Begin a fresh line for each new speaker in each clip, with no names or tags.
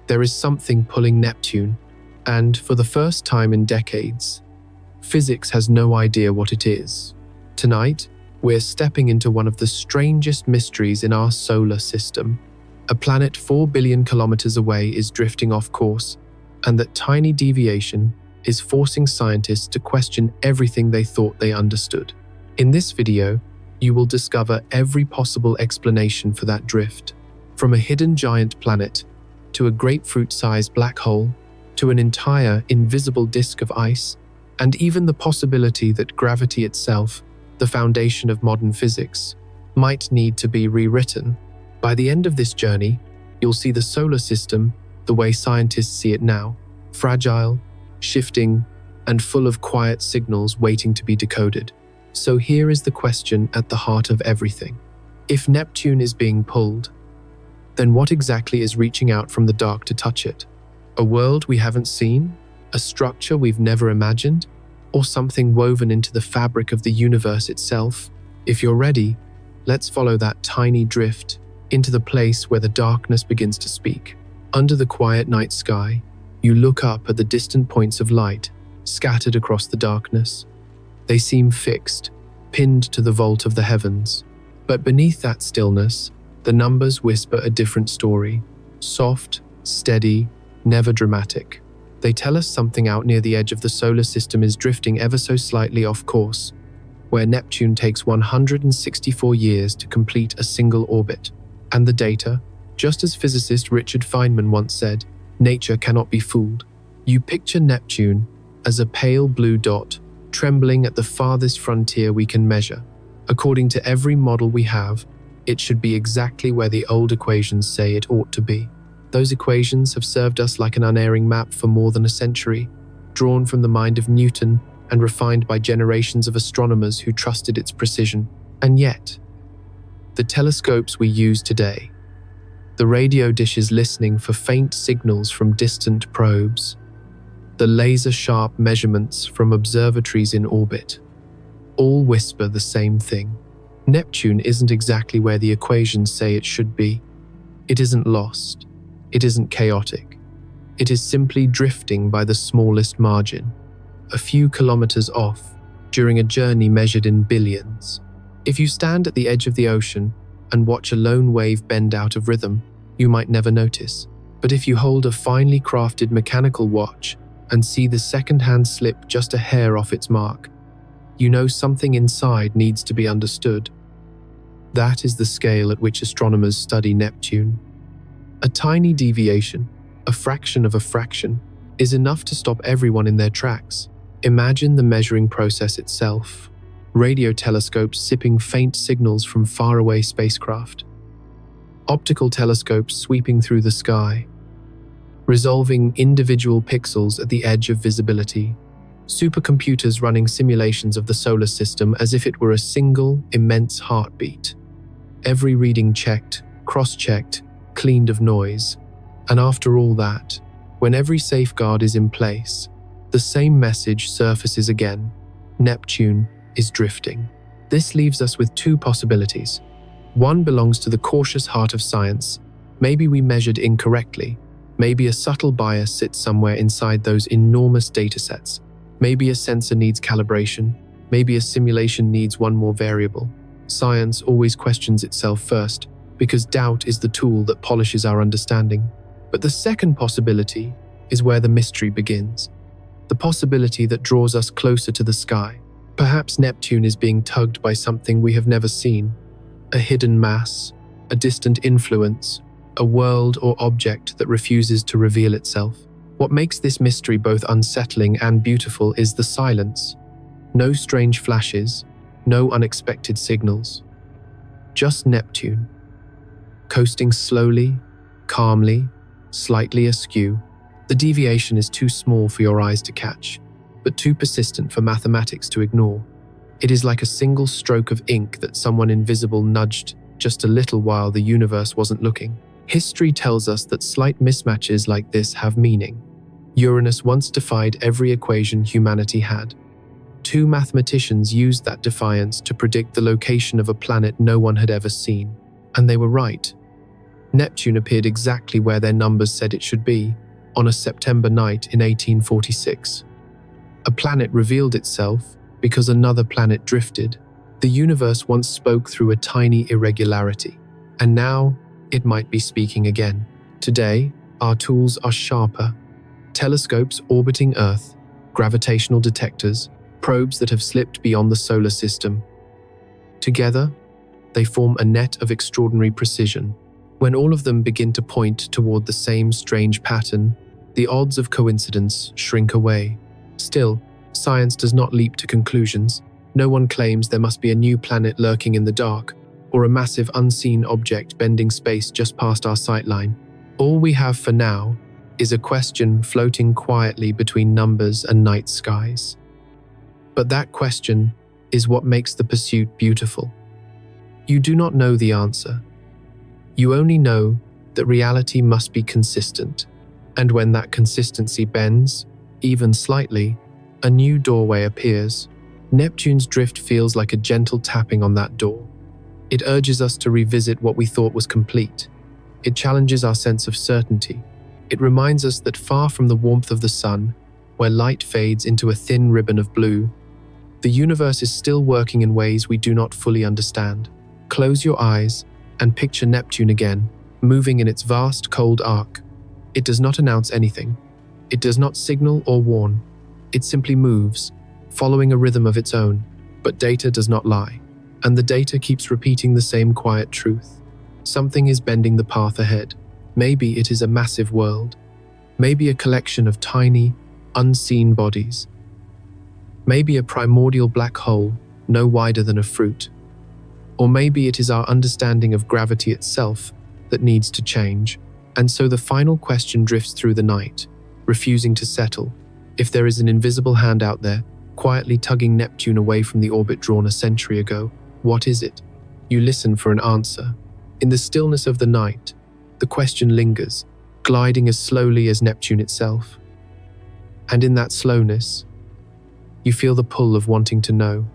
There is something pulling Neptune, and for the first time in decades, physics has no idea what it is. Tonight, we're stepping into one of the strangest mysteries in our solar system. A planet 4 billion kilometers away is drifting off course, and that tiny deviation is forcing scientists to question everything they thought they understood. In this video, you will discover every possible explanation for that drift, from a hidden giant planet to a grapefruit-sized black hole, to an entire invisible disk of ice, and even the possibility that gravity itself, the foundation of modern physics, might need to be rewritten. By the end of this journey, you'll see the solar system the way scientists see it now, fragile, shifting, and full of quiet signals waiting to be decoded. So here is the question at the heart of everything. If Neptune is being pulled, then what exactly is reaching out from the dark to touch it? A world we haven't seen? A structure we've never imagined? Or something woven into the fabric of the universe itself? If you're ready, let's follow that tiny drift into the place where the darkness begins to speak. Under the quiet night sky, you look up at the distant points of light scattered across the darkness. They seem fixed, pinned to the vault of the heavens. But beneath that stillness, the numbers whisper a different story. Soft, steady, never dramatic. They tell us something out near the edge of the solar system is drifting ever so slightly off course, where Neptune takes 164 years to complete a single orbit. And the data, just as physicist Richard Feynman once said, nature cannot be fooled. You picture Neptune as a pale blue dot, trembling at the farthest frontier we can measure. According to every model we have, it should be exactly where the old equations say it ought to be. Those equations have served us like an unerring map for more than a century, drawn from the mind of Newton and refined by generations of astronomers who trusted its precision. And yet, the telescopes we use today, the radio dishes listening for faint signals from distant probes, the laser-sharp measurements from observatories in orbit, all whisper the same thing. Neptune isn't exactly where the equations say it should be. It isn't lost. It isn't chaotic. It is simply drifting by the smallest margin, a few kilometers off, during a journey measured in billions. If you stand at the edge of the ocean and watch a lone wave bend out of rhythm, you might never notice. But if you hold a finely crafted mechanical watch and see the second-hand slip just a hair off its mark, you know something inside needs to be understood. That is the scale at which astronomers study Neptune. A tiny deviation, a fraction of a fraction, is enough to stop everyone in their tracks. Imagine the measuring process itself. Radio telescopes sipping faint signals from faraway spacecraft. Optical telescopes sweeping through the sky, resolving individual pixels at the edge of visibility. Supercomputers running simulations of the solar system as if it were a single, immense heartbeat. Every reading checked, cross-checked, cleaned of noise. And after all that, when every safeguard is in place, the same message surfaces again. Neptune is drifting. This leaves us with two possibilities. One belongs to the cautious heart of science. Maybe we measured incorrectly. Maybe a subtle bias sits somewhere inside those enormous datasets. Maybe a sensor needs calibration. Maybe a simulation needs one more variable. Science always questions itself first, because doubt is the tool that polishes our understanding. But the second possibility is where the mystery begins. The possibility that draws us closer to the sky. Perhaps Neptune is being tugged by something we have never seen. A hidden mass, a distant influence, a world or object that refuses to reveal itself. What makes this mystery both unsettling and beautiful is the silence. No strange flashes, no unexpected signals. Just Neptune, coasting slowly, calmly, slightly askew. The deviation is too small for your eyes to catch, but too persistent for mathematics to ignore. It is like a single stroke of ink that someone invisible nudged just a little while the universe wasn't looking. History tells us that slight mismatches like this have meaning. Uranus once defied every equation humanity had. Two mathematicians used that defiance to predict the location of a planet no one had ever seen. And they were right. Neptune appeared exactly where their numbers said it should be, on a September night in 1846. A planet revealed itself because another planet drifted. The universe once spoke through a tiny irregularity, and now it might be speaking again. Today, our tools are sharper. Telescopes orbiting Earth, gravitational detectors, probes that have slipped beyond the solar system. Together, they form a net of extraordinary precision. When all of them begin to point toward the same strange pattern, the odds of coincidence shrink away. Still, science does not leap to conclusions. No one claims there must be a new planet lurking in the dark, or a massive unseen object bending space just past our sightline. All we have for now is a question floating quietly between numbers and night skies. But that question is what makes the pursuit beautiful. You do not know the answer. You only know that reality must be consistent, and when that consistency bends, even slightly, a new doorway appears. Neptune's drift feels like a gentle tapping on that door. It urges us to revisit what we thought was complete. It challenges our sense of certainty. It reminds us that far from the warmth of the sun, where light fades into a thin ribbon of blue, the universe is still working in ways we do not fully understand. Close your eyes and picture Neptune again, moving in its vast cold arc. It does not announce anything. It does not signal or warn. It simply moves, following a rhythm of its own. But data does not lie, and the data keeps repeating the same quiet truth. Something is bending the path ahead. Maybe it is a massive world. Maybe a collection of tiny, unseen bodies. Maybe a primordial black hole, no wider than a fruit. Or maybe it is our understanding of gravity itself that needs to change. And so the final question drifts through the night, refusing to settle. If there is an invisible hand out there, quietly tugging Neptune away from the orbit drawn a century ago, what is it? You listen for an answer. In the stillness of the night, the question lingers, gliding as slowly as Neptune itself. And in that slowness, you feel the pull of wanting to know.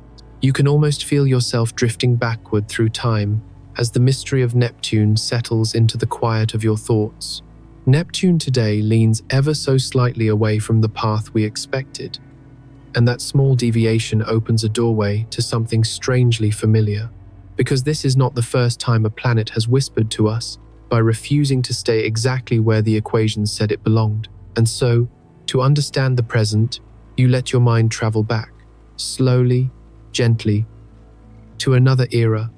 You can almost feel yourself drifting backward through time as the mystery of Neptune settles into the quiet of your thoughts. Neptune today leans ever so slightly away from the path we expected, and that small deviation opens a doorway to something strangely familiar. Because this is not the first time a planet has whispered to us by refusing to stay exactly where the equations said it belonged. And so, to understand the present, you let your mind travel back, slowly, gently, to another era,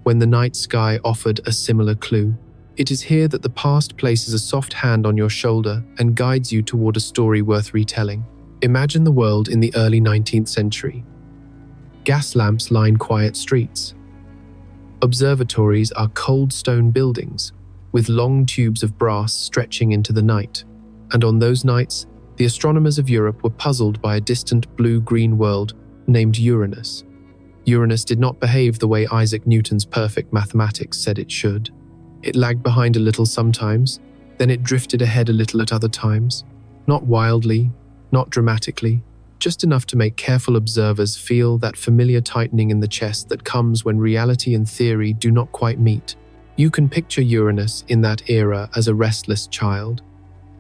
when the night sky offered a similar clue. It is here that the past places a soft hand on your shoulder and guides you toward a story worth retelling. Imagine the world in the early 19th century. Gas lamps line quiet streets. Observatories are cold stone buildings, with long tubes of brass stretching into the night. And on those nights, the astronomers of Europe were puzzled by a distant blue-green world named Uranus. Uranus did not behave the way Isaac Newton's perfect mathematics said it should. It lagged behind a little sometimes, then it drifted ahead a little at other times. Not wildly, not dramatically, just enough to make careful observers feel that familiar tightening in the chest that comes when reality and theory do not quite meet. You can picture Uranus in that era as a restless child,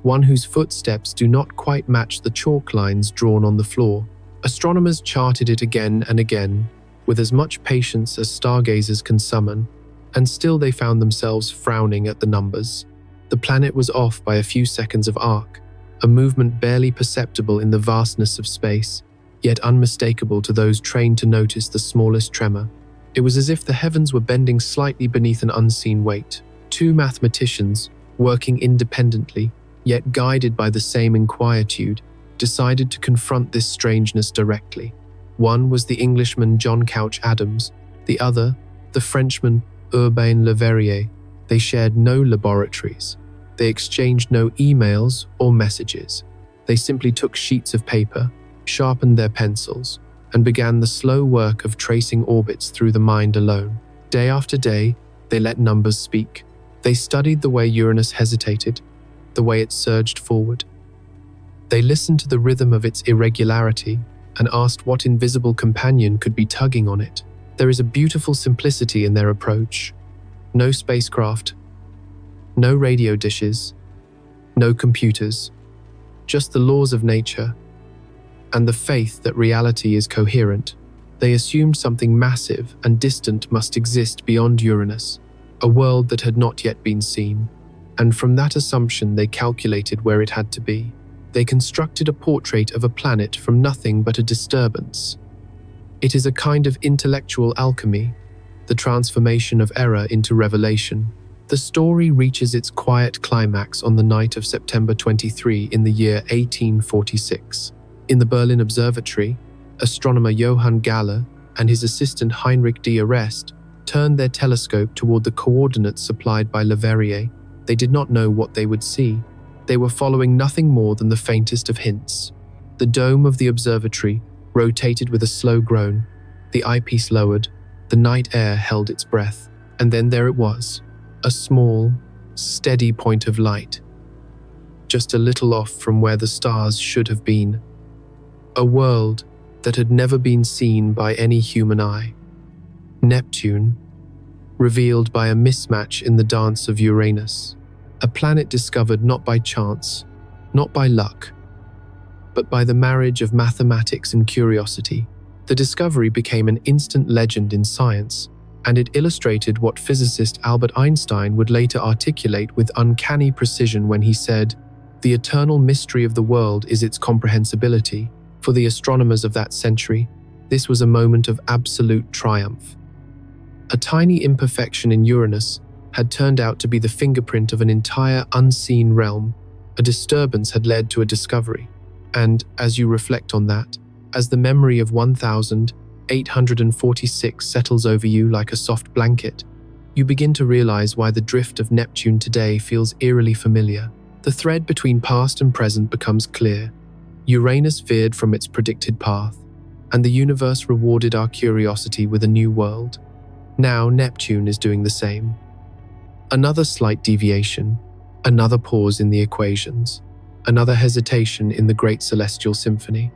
one whose footsteps do not quite match the chalk lines drawn on the floor. Astronomers charted it again and again, with as much patience as stargazers can summon, and still they found themselves frowning at the numbers. The planet was off by a few seconds of arc, a movement barely perceptible in the vastness of space, yet unmistakable to those trained to notice the smallest tremor. It was as if the heavens were bending slightly beneath an unseen weight. Two mathematicians, working independently, yet guided by the same inquietude, decided to confront this strangeness directly. One was the Englishman John Couch Adams, the other, the Frenchman Urbain Le Verrier. They shared no laboratories. They exchanged no emails or messages. They simply took sheets of paper, sharpened their pencils, and began the slow work of tracing orbits through the mind alone. Day after day, they let numbers speak. They studied the way Uranus hesitated, the way it surged forward. They listened to the rhythm of its irregularity and asked what invisible companion could be tugging on it. There is a beautiful simplicity in their approach. No spacecraft, No radio dishes, no computers, just the laws of nature and the faith that reality is coherent. They assumed something massive and distant must exist beyond Uranus, a world that had not yet been seen. And from that assumption, they calculated where it had to be. They constructed a portrait of a planet from nothing but a disturbance. It is a kind of intellectual alchemy, the transformation of error into revelation. The story reaches its quiet climax on the night of September 23 in the year 1846. In the Berlin Observatory, astronomer Johann Galle and his assistant Heinrich D. Arrest turned their telescope toward the coordinates supplied by Leverrier. They did not know what they would see. They were following nothing more than the faintest of hints. The dome of the observatory rotated with a slow groan. The eyepiece lowered. The night air held its breath. And then there it was, a small, steady point of light, just a little off from where the stars should have been. A world that had never been seen by any human eye. Neptune, revealed by a mismatch in the dance of Uranus. A planet discovered not by chance, not by luck, but by the marriage of mathematics and curiosity. The discovery became an instant legend in science, and it illustrated what physicist Albert Einstein would later articulate with uncanny precision when he said, "The eternal mystery of the world is its comprehensibility." For the astronomers of that century, this was a moment of absolute triumph. A tiny imperfection in Uranus had turned out to be the fingerprint of an entire unseen realm. A disturbance had led to a discovery. And as you reflect on that, as the memory of 1846 settles over you like a soft blanket, you begin to realize why the drift of Neptune today feels eerily familiar. The thread between past and present becomes clear. Uranus veered from its predicted path, and the universe rewarded our curiosity with a new world. Now Neptune is doing the same. Another slight deviation, another pause in the equations, another hesitation in the great celestial symphony.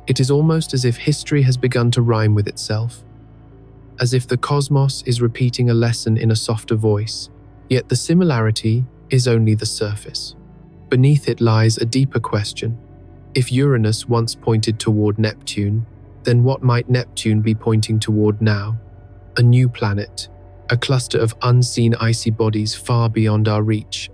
It is almost as if history has begun to rhyme with itself, as if the cosmos is repeating a lesson in a softer voice, yet the similarity is only the surface. Beneath it lies a deeper question. If Uranus once pointed toward Neptune, then what might Neptune be pointing toward now? A new planet, a cluster of unseen icy bodies far beyond our reach,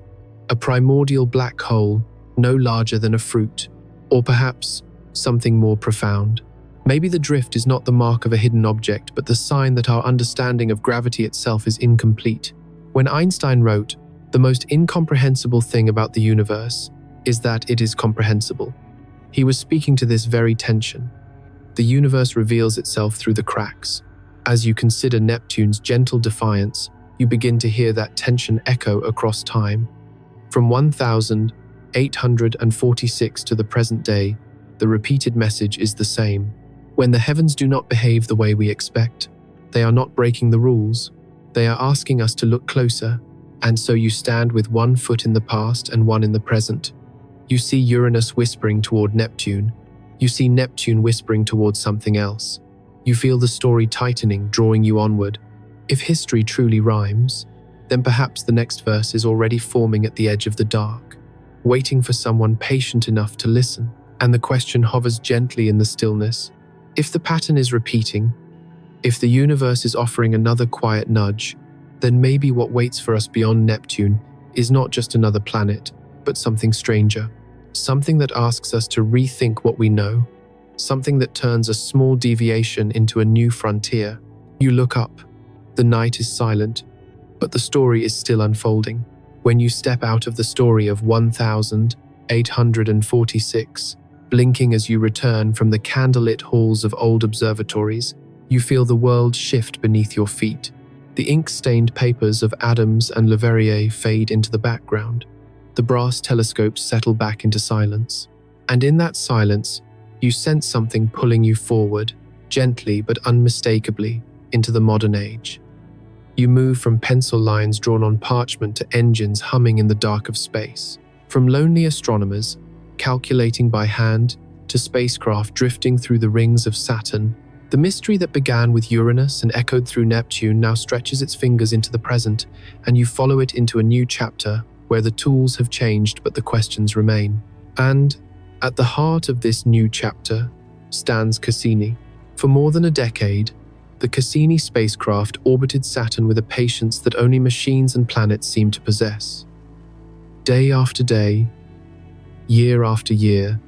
a primordial black hole no larger than a fruit, or perhaps something more profound. Maybe the drift is not the mark of a hidden object, but the sign that our understanding of gravity itself is incomplete. When Einstein wrote, "The most incomprehensible thing about the universe is that it is comprehensible," he was speaking to this very tension. The universe reveals itself through the cracks. As you consider Neptune's gentle defiance, you begin to hear that tension echo across time. From 1846 to the present day, the repeated message is the same. When the heavens do not behave the way we expect, they are not breaking the rules. They are asking us to look closer, and so you stand with one foot in the past and one in the present. You see Uranus whispering toward Neptune. You see Neptune whispering toward something else. You feel the story tightening, drawing you onward. If history truly rhymes, then perhaps the next verse is already forming at the edge of the dark, waiting for someone patient enough to listen. And the question hovers gently in the stillness. If the pattern is repeating, if the universe is offering another quiet nudge, then maybe what waits for us beyond Neptune is not just another planet, but something stranger. Something that asks us to rethink what we know. Something that turns a small deviation into a new frontier. You look up. The night is silent, but the story is still unfolding. When you step out of the story of 1846, blinking as you return from the candlelit halls of old observatories, you feel the world shift beneath your feet. The ink-stained papers of Adams and Leverrier fade into the background. The brass telescopes settle back into silence. And in that silence, you sense something pulling you forward, gently but unmistakably, into the modern age. You move from pencil lines drawn on parchment to engines humming in the dark of space. From lonely astronomers, calculating by hand, to spacecraft drifting through the rings of Saturn, The mystery that began with Uranus and echoed through Neptune now stretches its fingers into the present, and you follow it into a new chapter where the tools have changed but the questions remain. And at the heart of this new chapter stands Cassini. For more than a decade, the Cassini spacecraft orbited Saturn with a patience that only machines and planets seem to possess. Day after day, year after year,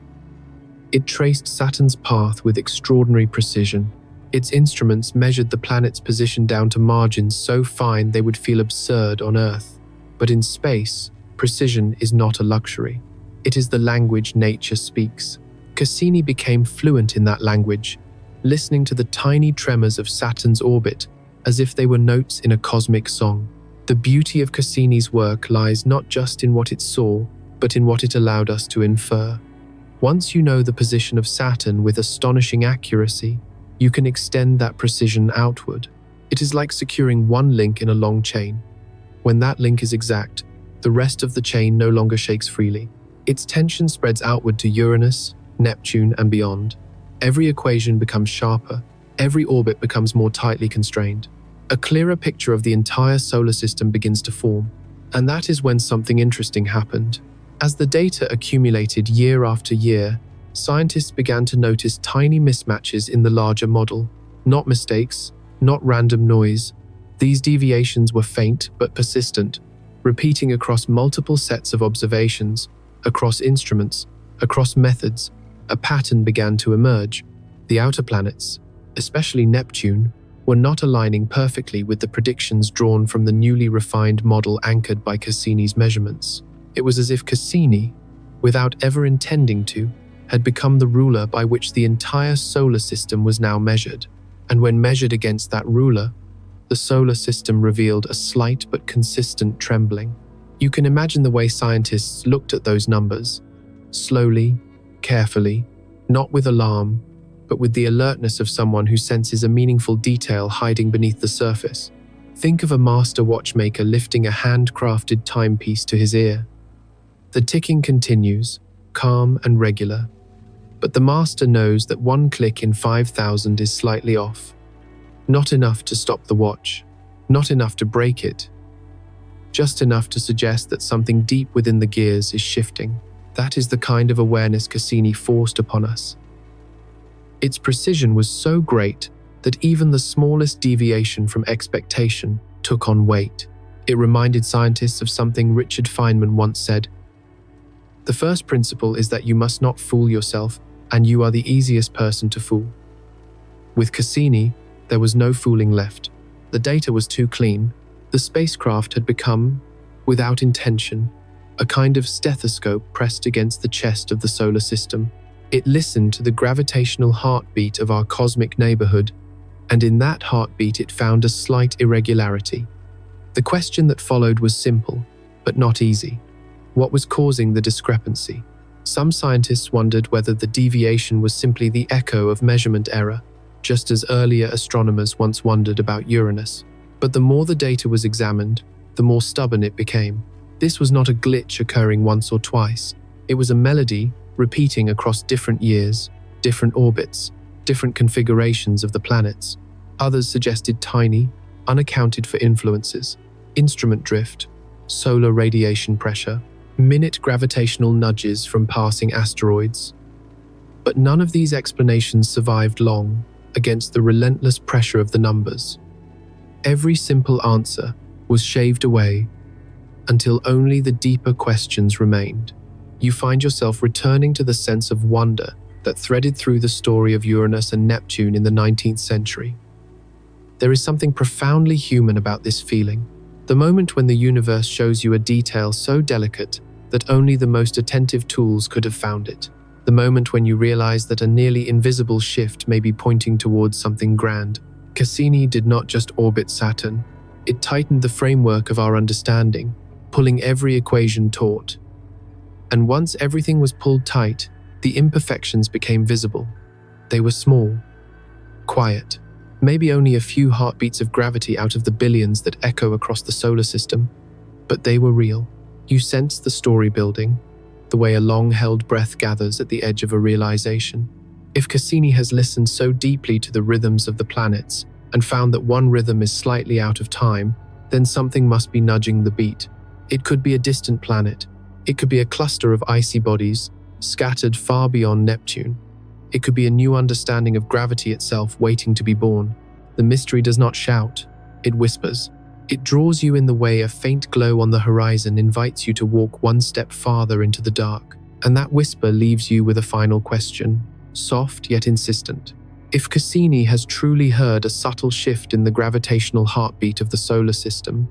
it traced Saturn's path with extraordinary precision. Its instruments measured the planet's position down to margins so fine they would feel absurd on Earth. But in space, precision is not a luxury. It is the language nature speaks. Cassini became fluent in that language, listening to the tiny tremors of Saturn's orbit as if they were notes in a cosmic song. The beauty of Cassini's work lies not just in what it saw, but in what it allowed us to infer. Once you know the position of Saturn with astonishing accuracy, you can extend that precision outward. It is like securing one link in a long chain. When that link is exact, the rest of the chain no longer shakes freely. Its tension spreads outward to Uranus, Neptune, and beyond. Every equation becomes sharper, every orbit becomes more tightly constrained. A clearer picture of the entire solar system begins to form. And that is when something interesting happened. As the data accumulated year after year, scientists began to notice tiny mismatches in the larger model. Not mistakes, not random noise. These deviations were faint but persistent, repeating across multiple sets of observations, across instruments, across methods. A pattern began to emerge. The outer planets, especially Neptune, were not aligning perfectly with the predictions drawn from the newly refined model anchored by Cassini's measurements. It was as if Cassini, without ever intending to, had become the ruler by which the entire solar system was now measured. And when measured against that ruler, the solar system revealed a slight but consistent trembling. You can imagine the way scientists looked at those numbers, slowly, carefully, not with alarm, but with the alertness of someone who senses a meaningful detail hiding beneath the surface. Think of a master watchmaker lifting a handcrafted timepiece to his ear. The ticking continues, calm and regular, but the master knows that one click in 5,000 is slightly off. Not enough to stop the watch, not enough to break it, just enough to suggest that something deep within the gears is shifting. That is the kind of awareness Cassini forced upon us. Its precision was so great that even the smallest deviation from expectation took on weight. It reminded scientists of something Richard Feynman once said: "The first principle is that you must not fool yourself, and you are the easiest person to fool." With Cassini, there was no fooling left. The data was too clean. The spacecraft had become, without intention, a kind of stethoscope pressed against the chest of the solar system. It listened to the gravitational heartbeat of our cosmic neighborhood, and in that heartbeat it found a slight irregularity. The question that followed was simple, but not easy. What was causing the discrepancy? Some scientists wondered whether the deviation was simply the echo of measurement error, just as earlier astronomers once wondered about Uranus. But the more the data was examined, the more stubborn it became. This was not a glitch occurring once or twice. It was a melody repeating across different years, different orbits, different configurations of the planets. Others suggested tiny, unaccounted for influences, instrument drift, solar radiation pressure, minute gravitational nudges from passing asteroids. But none of these explanations survived long against the relentless pressure of the numbers. Every simple answer was shaved away until only the deeper questions remained. You find yourself returning to the sense of wonder that threaded through the story of Uranus and Neptune in the 19th century. There is something profoundly human about this feeling. The moment when the universe shows you a detail so delicate that only the most attentive tools could have found it. The moment when you realize that a nearly invisible shift may be pointing towards something grand. Cassini did not just orbit Saturn. It tightened the framework of our understanding, pulling every equation taut. And once everything was pulled tight, the imperfections became visible. They were small, quiet, maybe only a few heartbeats of gravity out of the billions that echo across the solar system, but they were real. You sensed the story building, the way a long-held breath gathers at the edge of a realization. If Cassini has listened so deeply to the rhythms of the planets and found that one rhythm is slightly out of time, then something must be nudging the beat. It could be a distant planet. It could be a cluster of icy bodies scattered far beyond Neptune. It could be a new understanding of gravity itself waiting to be born. The mystery does not shout, it whispers. It draws you in the way a faint glow on the horizon invites you to walk one step farther into the dark. And that whisper leaves you with a final question, soft yet insistent. If Cassini has truly heard a subtle shift in the gravitational heartbeat of the solar system,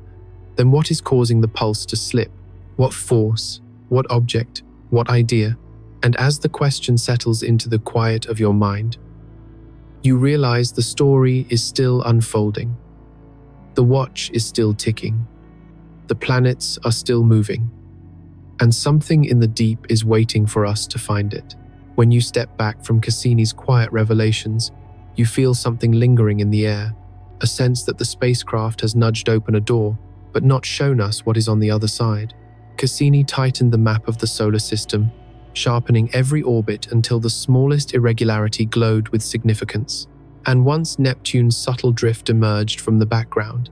then what is causing the pulse to slip? What force? What object? What idea? And as the question settles into the quiet of your mind, you realize the story is still unfolding. The watch is still ticking. The planets are still moving. And something in the deep is waiting for us to find it. When you step back from Cassini's quiet revelations, you feel something lingering in the air, a sense that the spacecraft has nudged open a door, but not shown us what is on the other side. Cassini tightened the map of the solar system, sharpening every orbit until the smallest irregularity glowed with significance. And once Neptune's subtle drift emerged from the background,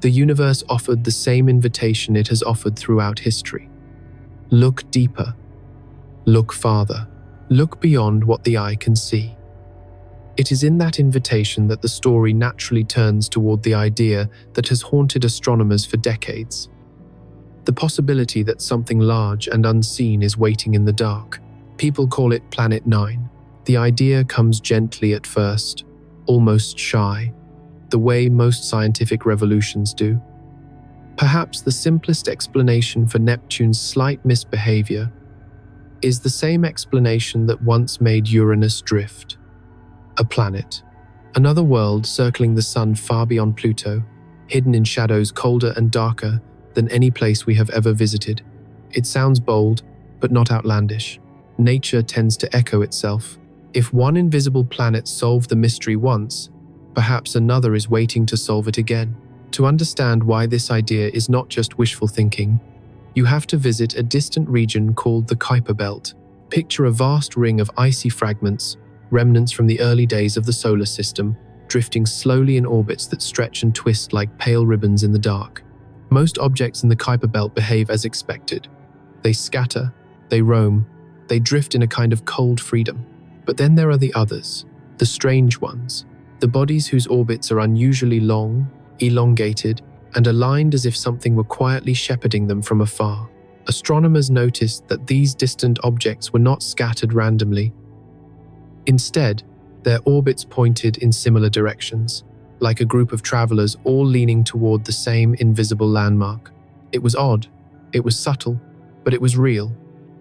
the universe offered the same invitation it has offered throughout history. Look deeper. Look farther. Look beyond what the eye can see. It is in that invitation that the story naturally turns toward the idea that has haunted astronomers for decades. The possibility that something large and unseen is waiting in the dark. People call it Planet 9. The idea comes gently at first, almost shy, the way most scientific revolutions do. Perhaps the simplest explanation for Neptune's slight misbehavior is the same explanation that once made Uranus drift. A planet, another world circling the sun far beyond Pluto, hidden in shadows colder and darker than any place we have ever visited. It sounds bold, but not outlandish. Nature tends to echo itself. If one invisible planet solved the mystery once, perhaps another is waiting to solve it again. To understand why this idea is not just wishful thinking, you have to visit a distant region called the Kuiper Belt. Picture a vast ring of icy fragments, remnants from the early days of the solar system, drifting slowly in orbits that stretch and twist like pale ribbons in the dark. Most objects in the Kuiper Belt behave as expected. They scatter, they roam, they drift in a kind of cold freedom. But then there are the others, the strange ones, the bodies whose orbits are unusually long, elongated, and aligned as if something were quietly shepherding them from afar. Astronomers noticed that these distant objects were not scattered randomly. Instead, their orbits pointed in similar directions, like a group of travelers all leaning toward the same invisible landmark. It was odd, it was subtle, but it was real.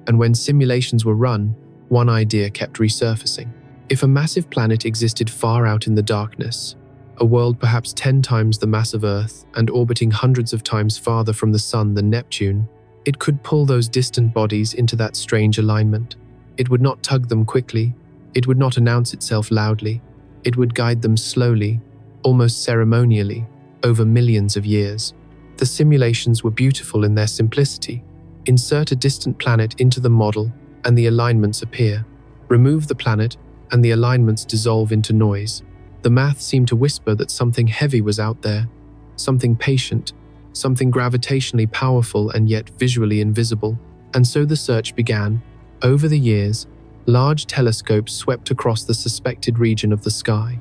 And when simulations were run, one idea kept resurfacing. If a massive planet existed far out in the darkness, a world perhaps 10 times the mass of Earth and orbiting hundreds of times farther from the Sun than Neptune, it could pull those distant bodies into that strange alignment. It would not tug them quickly, it would not announce itself loudly, it would guide them slowly, almost ceremonially, over millions of years. The simulations were beautiful in their simplicity. Insert a distant planet into the model and the alignments appear. Remove the planet and the alignments dissolve into noise. The math seemed to whisper that something heavy was out there, something patient, something gravitationally powerful and yet visually invisible. And so the search began. Over the years, large telescopes swept across the suspected region of the sky.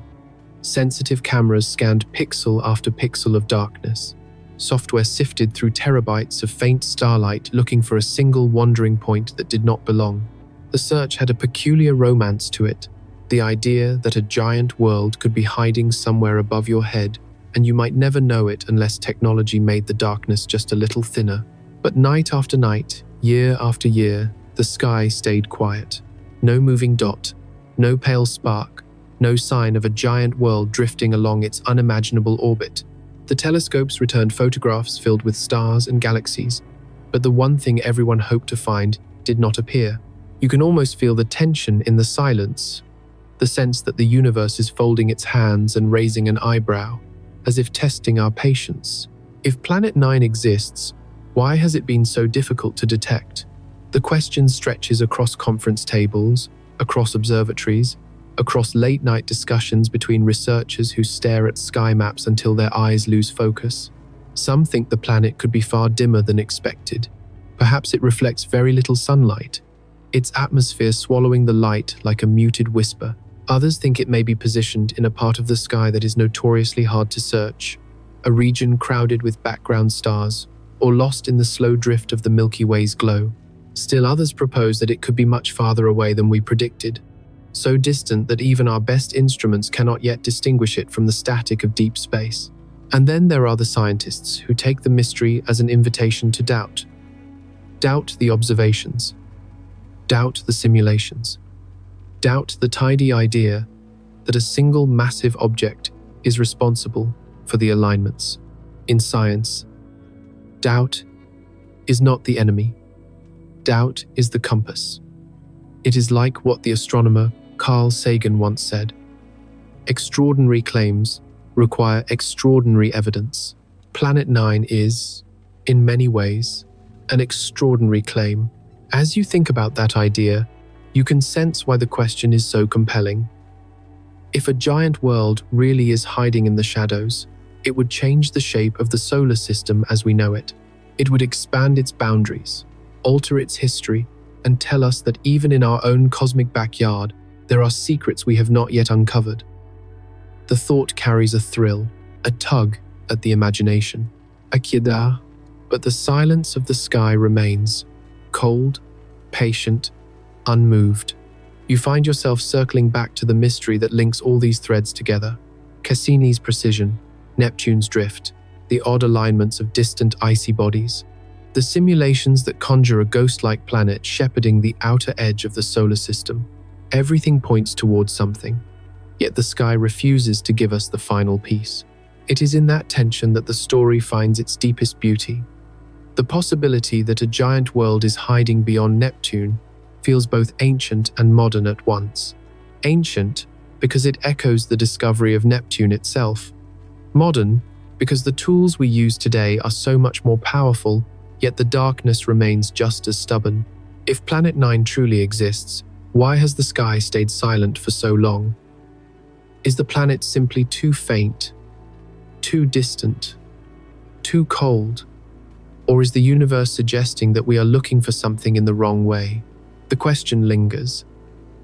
Sensitive cameras scanned pixel after pixel of darkness. Software sifted through terabytes of faint starlight looking for a single wandering point that did not belong. The search had a peculiar romance to it, the idea that a giant world could be hiding somewhere above your head, and you might never know it unless technology made the darkness just a little thinner. But night after night, year after year, the sky stayed quiet. No moving dot, no pale spark, no sign of a giant world drifting along its unimaginable orbit. The telescopes returned photographs filled with stars and galaxies, but the one thing everyone hoped to find did not appear. You can almost feel the tension in the silence, the sense that the universe is folding its hands and raising an eyebrow, as if testing our patience. If Planet 9 exists, why has it been so difficult to detect? The question stretches across conference tables, across observatories, across late-night discussions between researchers who stare at sky maps until their eyes lose focus. Some think the planet could be far dimmer than expected. Perhaps it reflects very little sunlight, its atmosphere swallowing the light like a muted whisper. Others think it may be positioned in a part of the sky that is notoriously hard to search, a region crowded with background stars, or lost in the slow drift of the Milky Way's glow. Still others propose that it could be much farther away than we predicted, so distant that even our best instruments cannot yet distinguish it from the static of deep space. And then there are the scientists who take the mystery as an invitation to doubt. Doubt the observations. Doubt the simulations. Doubt the tidy idea that a single massive object is responsible for the alignments. In science, doubt is not the enemy. Doubt is the compass. It is like what the astronomer Carl Sagan once said: extraordinary claims require extraordinary evidence. Planet 9 is, in many ways, an extraordinary claim. As you think about that idea, you can sense why the question is so compelling. If a giant world really is hiding in the shadows, it would change the shape of the solar system as we know it. It would expand its boundaries, alter its history, and tell us that even in our own cosmic backyard, there are secrets we have not yet uncovered. The thought carries a thrill, a tug at the imagination, a kida, but the silence of the sky remains, cold, patient, unmoved. You find yourself circling back to the mystery that links all these threads together. Cassini's precision, Neptune's drift, the odd alignments of distant icy bodies, the simulations that conjure a ghost-like planet shepherding the outer edge of the solar system. Everything points towards something, yet the sky refuses to give us the final piece. It is in that tension that the story finds its deepest beauty. The possibility that a giant world is hiding beyond Neptune feels both ancient and modern at once. Ancient because it echoes the discovery of Neptune itself. Modern because the tools we use today are so much more powerful, yet the darkness remains just as stubborn. If Planet 9 truly exists, why has the sky stayed silent for so long? Is the planet simply too faint, too distant, too cold? Or is the universe suggesting that we are looking for something in the wrong way? The question lingers,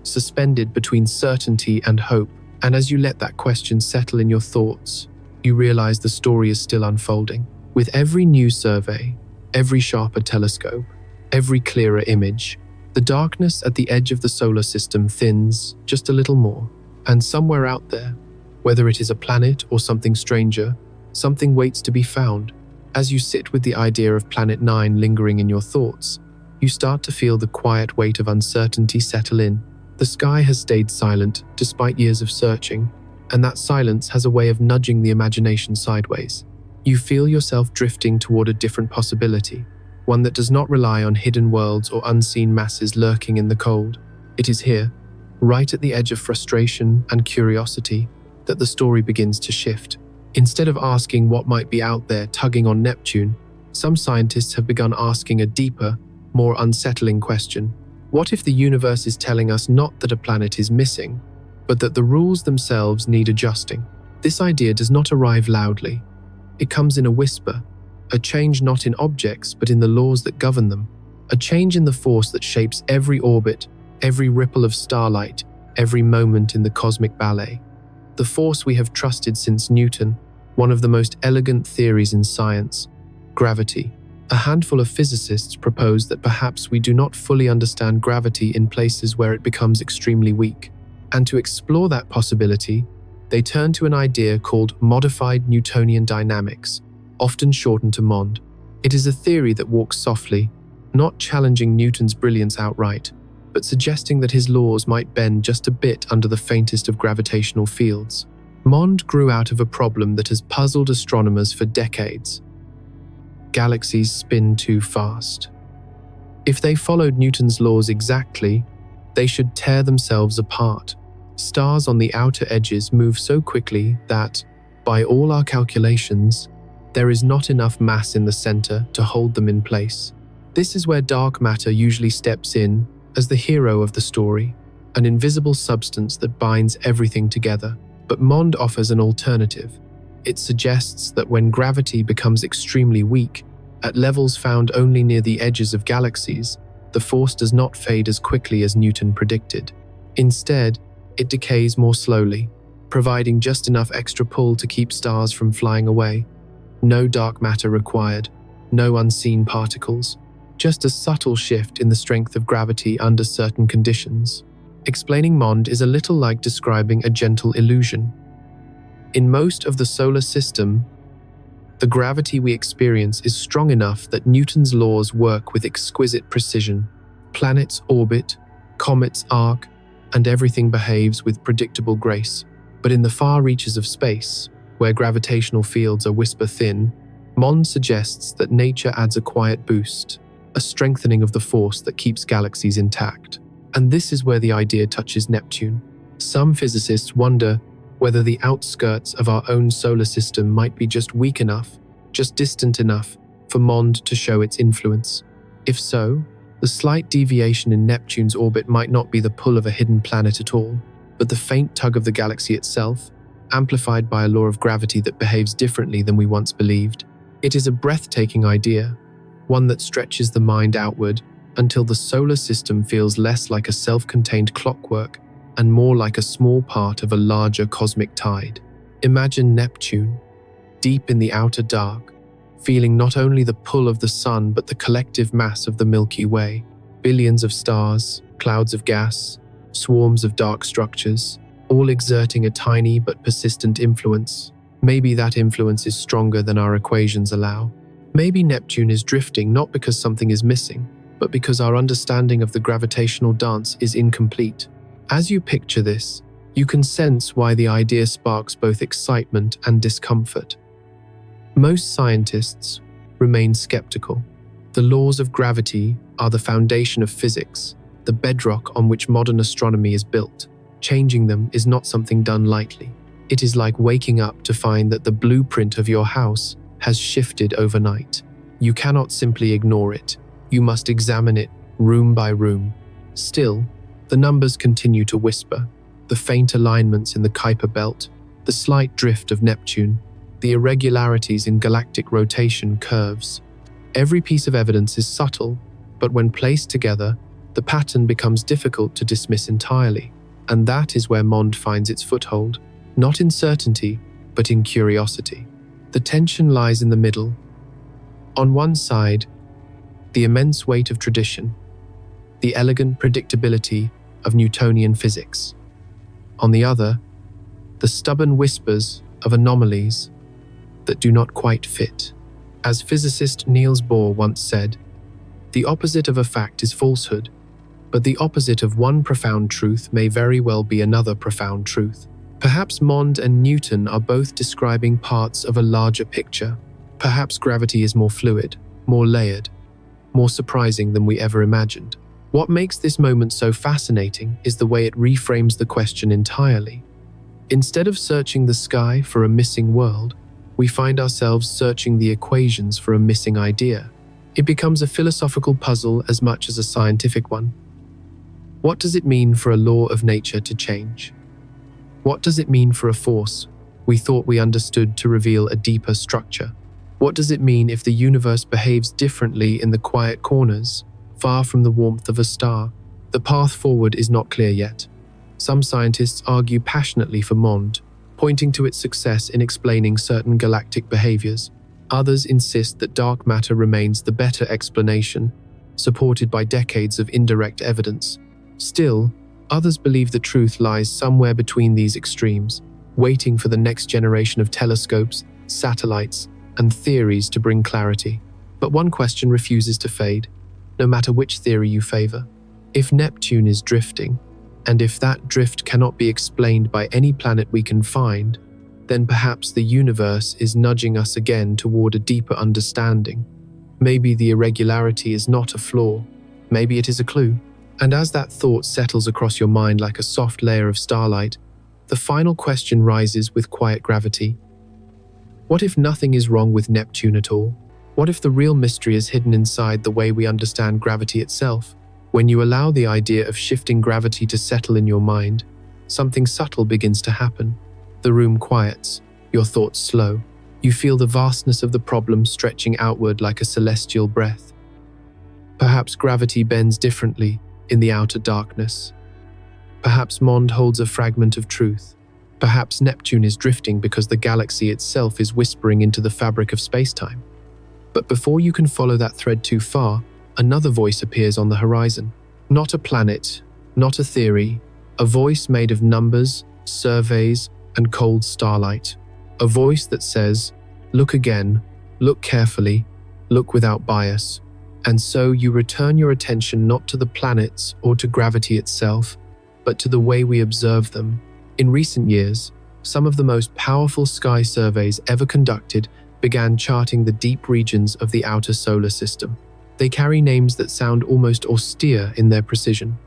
suspended between certainty and hope, and as you let that question settle in your thoughts, you realize the story is still unfolding. With every new survey, every sharper telescope, every clearer image, the darkness at the edge of the solar system thins just a little more. And somewhere out there, whether it is a planet or something stranger, something waits to be found. As you sit with the idea of Planet 9 lingering in your thoughts, you start to feel the quiet weight of uncertainty settle in. The sky has stayed silent despite years of searching, and that silence has a way of nudging the imagination sideways. You feel yourself drifting toward a different possibility, one that does not rely on hidden worlds or unseen masses lurking in the cold. It is here, right at the edge of frustration and curiosity, that the story begins to shift. Instead of asking what might be out there tugging on Neptune, some scientists have begun asking a deeper, more unsettling question. What if the universe is telling us not that a planet is missing, but that the rules themselves need adjusting? This idea does not arrive loudly. It comes in a whisper, a change not in objects but in the laws that govern them, a change in the force that shapes every orbit, every ripple of starlight, every moment in the cosmic ballet. The force we have trusted since Newton, one of the most elegant theories in science, gravity. A handful of physicists propose that perhaps we do not fully understand gravity in places where it becomes extremely weak. And to explore that possibility, they turn to an idea called modified Newtonian dynamics, often shortened to MOND. It is a theory that walks softly, not challenging Newton's brilliance outright, but suggesting that his laws might bend just a bit under the faintest of gravitational fields. MOND grew out of a problem that has puzzled astronomers for decades. Galaxies spin too fast. If they followed Newton's laws exactly, they should tear themselves apart. Stars on the outer edges move so quickly that, by all our calculations, there is not enough mass in the center to hold them in place. This is where dark matter usually steps in as the hero of the story. an invisible substance that binds everything together. But Mond offers an alternative. It suggests that when gravity becomes extremely weak, at levels found only near the edges of galaxies, the force does not fade as quickly as Newton predicted. Instead, it decays more slowly, providing just enough extra pull to keep stars from flying away. No dark matter required, no unseen particles, just a subtle shift in the strength of gravity under certain conditions. Explaining Mond is a little like describing a gentle illusion. In most of the solar system, the gravity we experience is strong enough that Newton's laws work with exquisite precision. Planets orbit, comets arc, and everything behaves with predictable grace. But in the far reaches of space, where gravitational fields are whisper-thin, Mond suggests that nature adds a quiet boost, a strengthening of the force that keeps galaxies intact. And this is where the idea touches Neptune. Some physicists wonder whether the outskirts of our own solar system might be just weak enough, just distant enough, for Mond to show its influence. If so, the slight deviation in Neptune's orbit might not be the pull of a hidden planet at all, but the faint tug of the galaxy itself, amplified by a law of gravity that behaves differently than we once believed. It is a breathtaking idea, one that stretches the mind outward until the solar system feels less like a self-contained clockwork and more like a small part of a larger cosmic tide. Imagine Neptune, deep in the outer dark, feeling not only the pull of the sun but the collective mass of the Milky Way. Billions of stars, clouds of gas, swarms of dark structures, all exerting a tiny but persistent influence. Maybe that influence is stronger than our equations allow. Maybe Neptune is drifting not because something is missing, but because our understanding of the gravitational dance is incomplete. As you picture this, you can sense why the idea sparks both excitement and discomfort. Most scientists remain skeptical. The laws of gravity are the foundation of physics, the bedrock on which modern astronomy is built. Changing them is not something done lightly. It is like waking up to find that the blueprint of your house has shifted overnight. You cannot simply ignore it. You must examine it room by room. Still, the numbers continue to whisper. The faint alignments in the Kuiper belt, the slight drift of Neptune, the irregularities in galactic rotation curves. Every piece of evidence is subtle, but when placed together, the pattern becomes difficult to dismiss entirely. And that is where Mond finds its foothold, not in certainty, but in curiosity. The tension lies in the middle. On one side, the immense weight of tradition, the elegant predictability of Newtonian physics. On the other, the stubborn whispers of anomalies that do not quite fit. As physicist Niels Bohr once said, the opposite of a fact is falsehood, but the opposite of one profound truth may very well be another profound truth. Perhaps Mond and Newton are both describing parts of a larger picture. Perhaps gravity is more fluid, more layered, more surprising than we ever imagined. What makes this moment so fascinating is the way it reframes the question entirely. Instead of searching the sky for a missing world, we find ourselves searching the equations for a missing idea. It becomes a philosophical puzzle as much as a scientific one. What does it mean for a law of nature to change? What does it mean for a force we thought we understood to reveal a deeper structure? What does it mean if the universe behaves differently in the quiet corners, far from the warmth of a star? The path forward is not clear yet. Some scientists argue passionately for Mond, pointing to its success in explaining certain galactic behaviors. Others insist that dark matter remains the better explanation, supported by decades of indirect evidence. Still, others believe the truth lies somewhere between these extremes, waiting for the next generation of telescopes, satellites, and theories to bring clarity. But one question refuses to fade, no matter which theory you favor. If Neptune is drifting, and if that drift cannot be explained by any planet we can find, then perhaps the universe is nudging us again toward a deeper understanding. Maybe the irregularity is not a flaw, maybe it is a clue. And as that thought settles across your mind like a soft layer of starlight, the final question rises with quiet gravity. What if nothing is wrong with Neptune at all? What if the real mystery is hidden inside the way we understand gravity itself? When you allow the idea of shifting gravity to settle in your mind, something subtle begins to happen. The room quiets, your thoughts slow. You feel the vastness of the problem stretching outward like a celestial breath. Perhaps gravity bends differently in the outer darkness. Perhaps Mond holds a fragment of truth. Perhaps Neptune is drifting because the galaxy itself is whispering into the fabric of space-time. But before you can follow that thread too far, another voice appears on the horizon. Not a planet, not a theory, a voice made of numbers, surveys, and cold starlight. A voice that says, "Look again, look carefully, look without bias." And so you return your attention not to the planets or to gravity itself, but to the way we observe them. In recent years, some of the most powerful sky surveys ever conducted began charting the deep regions of the outer solar system. They carry names that sound almost austere in their precision.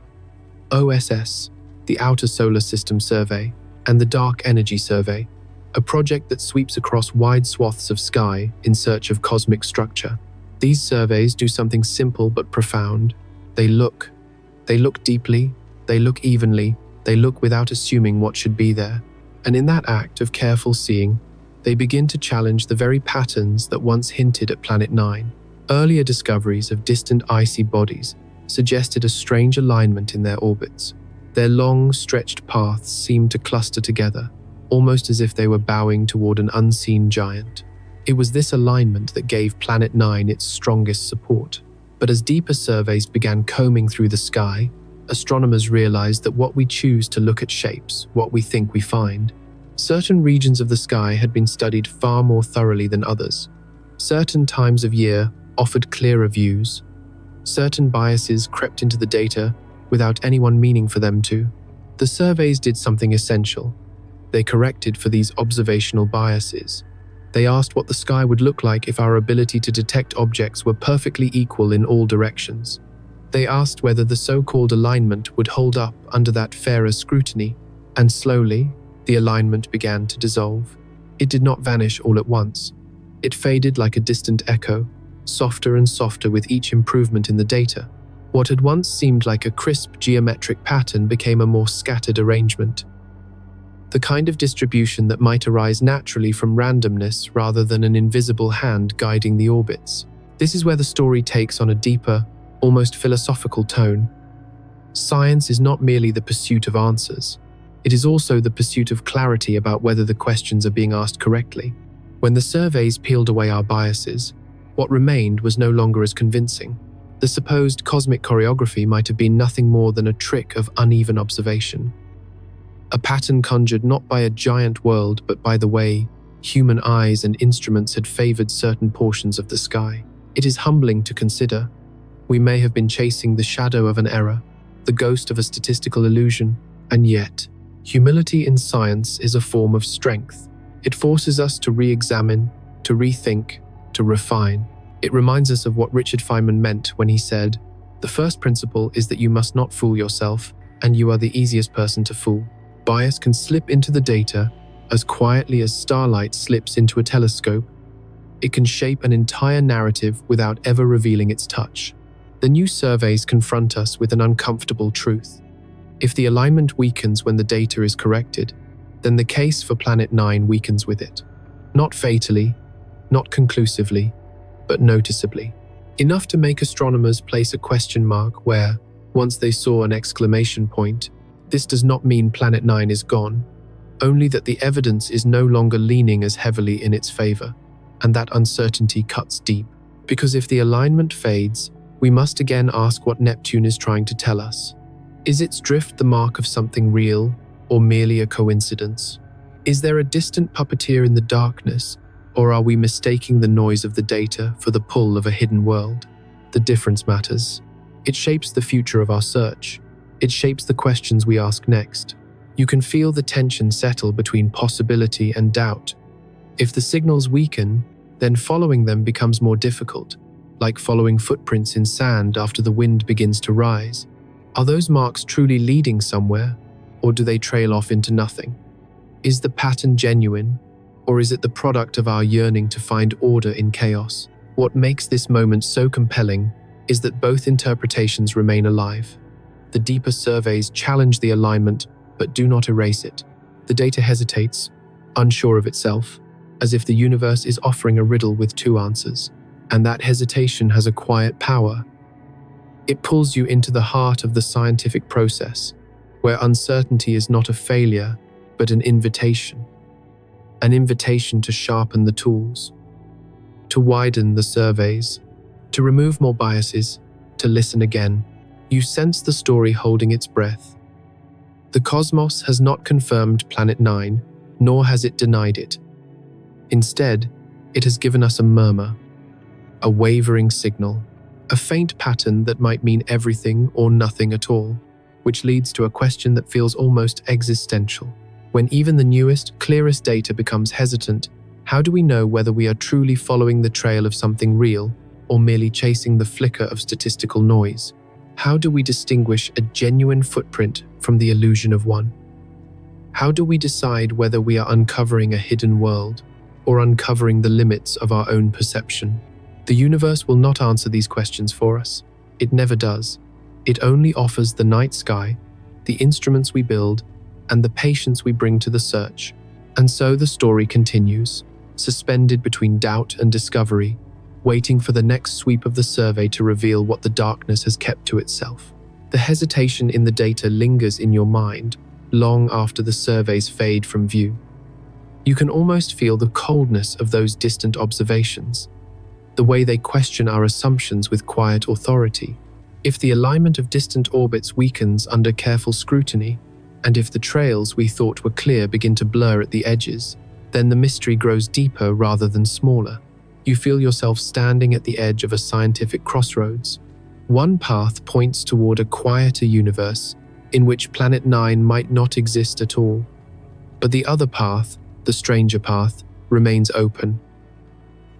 OSS, the Outer Solar System Survey, and the Dark Energy Survey, a project that sweeps across wide swaths of sky in search of cosmic structure. These surveys do something simple but profound. They look deeply, they look evenly, they look without assuming what should be there. And in that act of careful seeing, they begin to challenge the very patterns that once hinted at Planet 9. Earlier discoveries of distant icy bodies suggested a strange alignment in their orbits. Their long, stretched paths seemed to cluster together, almost as if they were bowing toward an unseen giant. It was this alignment that gave Planet 9 its strongest support. But as deeper surveys began combing through the sky, astronomers realized that what we choose to look at shapes what we think we find. Certain regions of the sky had been studied far more thoroughly than others. Certain times of year offered clearer views. Certain biases crept into the data without anyone meaning for them to. The surveys did something essential. They corrected for these observational biases. They asked what the sky would look like if our ability to detect objects were perfectly equal in all directions. They asked whether the so-called alignment would hold up under that fairer scrutiny, and slowly, the alignment began to dissolve. It did not vanish all at once. It faded like a distant echo, softer and softer with each improvement in the data. What had once seemed like a crisp geometric pattern became a more scattered arrangement. The kind of distribution that might arise naturally from randomness rather than an invisible hand guiding the orbits. This is where the story takes on a deeper, almost philosophical tone. Science is not merely the pursuit of answers. It is also the pursuit of clarity about whether the questions are being asked correctly. When the surveys peeled away our biases, what remained was no longer as convincing. The supposed cosmic choreography might have been nothing more than a trick of uneven observation. A pattern conjured not by a giant world, but by the way human eyes and instruments had favored certain portions of the sky. It is humbling to consider. We may have been chasing the shadow of an error, the ghost of a statistical illusion, and yet, humility in science is a form of strength. It forces us to re-examine, to rethink, to refine. It reminds us of what Richard Feynman meant when he said, "The first principle is that you must not fool yourself, and you are the easiest person to fool." Bias can slip into the data as quietly as starlight slips into a telescope. It can shape an entire narrative without ever revealing its touch. The new surveys confront us with an uncomfortable truth. If the alignment weakens when the data is corrected, then the case for Planet 9 weakens with it. Not fatally, not conclusively, but noticeably. Enough to make astronomers place a question mark where, once they saw an exclamation point, this does not mean Planet 9 is gone, only that the evidence is no longer leaning as heavily in its favor, and that uncertainty cuts deep. Because if the alignment fades, we must again ask what Neptune is trying to tell us. Is its drift the mark of something real, or merely a coincidence? Is there a distant puppeteer in the darkness, or are we mistaking the noise of the data for the pull of a hidden world? The difference matters. It shapes the future of our search. It shapes the questions we ask next. You can feel the tension settle between possibility and doubt. If the signals weaken, then following them becomes more difficult, like following footprints in sand after the wind begins to rise. Are those marks truly leading somewhere, or do they trail off into nothing? Is the pattern genuine, or is it the product of our yearning to find order in chaos? What makes this moment so compelling is that both interpretations remain alive. The deeper surveys challenge the alignment but do not erase it. The data hesitates, unsure of itself, as if the universe is offering a riddle with two answers. And that hesitation has a quiet power. It pulls you into the heart of the scientific process, where uncertainty is not a failure, but an invitation. An invitation to sharpen the tools, to widen the surveys, to remove more biases, to listen again. You sense the story holding its breath. The cosmos has not confirmed Planet 9, nor has it denied it. Instead, it has given us a murmur, a wavering signal, a faint pattern that might mean everything or nothing at all, which leads to a question that feels almost existential. When even the newest, clearest data becomes hesitant, how do we know whether we are truly following the trail of something real or merely chasing the flicker of statistical noise? How do we distinguish a genuine footprint from the illusion of one? How do we decide whether we are uncovering a hidden world or uncovering the limits of our own perception? The universe will not answer these questions for us. It never does. It only offers the night sky, the instruments we build, and the patience we bring to the search. And so the story continues, suspended between doubt and discovery, waiting for the next sweep of the survey to reveal what the darkness has kept to itself. The hesitation in the data lingers in your mind long after the surveys fade from view. You can almost feel the coldness of those distant observations, the way they question our assumptions with quiet authority. If the alignment of distant orbits weakens under careful scrutiny, and if the trails we thought were clear begin to blur at the edges, then the mystery grows deeper rather than smaller. You feel yourself standing at the edge of a scientific crossroads. One path points toward a quieter universe in which Planet 9 might not exist at all. But the other path, the stranger path, remains open.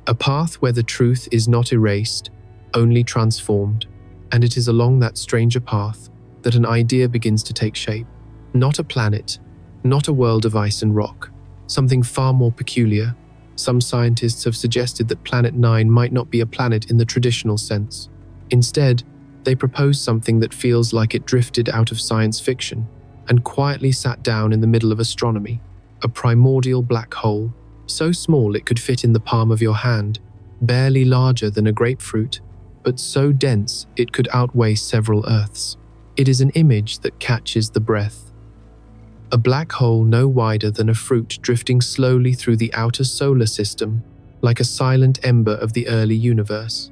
A path where the truth is not erased, only transformed. And it is along that stranger path that an idea begins to take shape. Not a planet, not a world of ice and rock, something far more peculiar. Some scientists have suggested that Planet 9 might not be a planet in the traditional sense. Instead, they propose something that feels like it drifted out of science fiction and quietly sat down in the middle of astronomy. A primordial black hole, so small it could fit in the palm of your hand, barely larger than a grapefruit, but so dense it could outweigh several Earths. It is an image that catches the breath. A black hole no wider than a fruit drifting slowly through the outer solar system, like a silent ember of the early universe.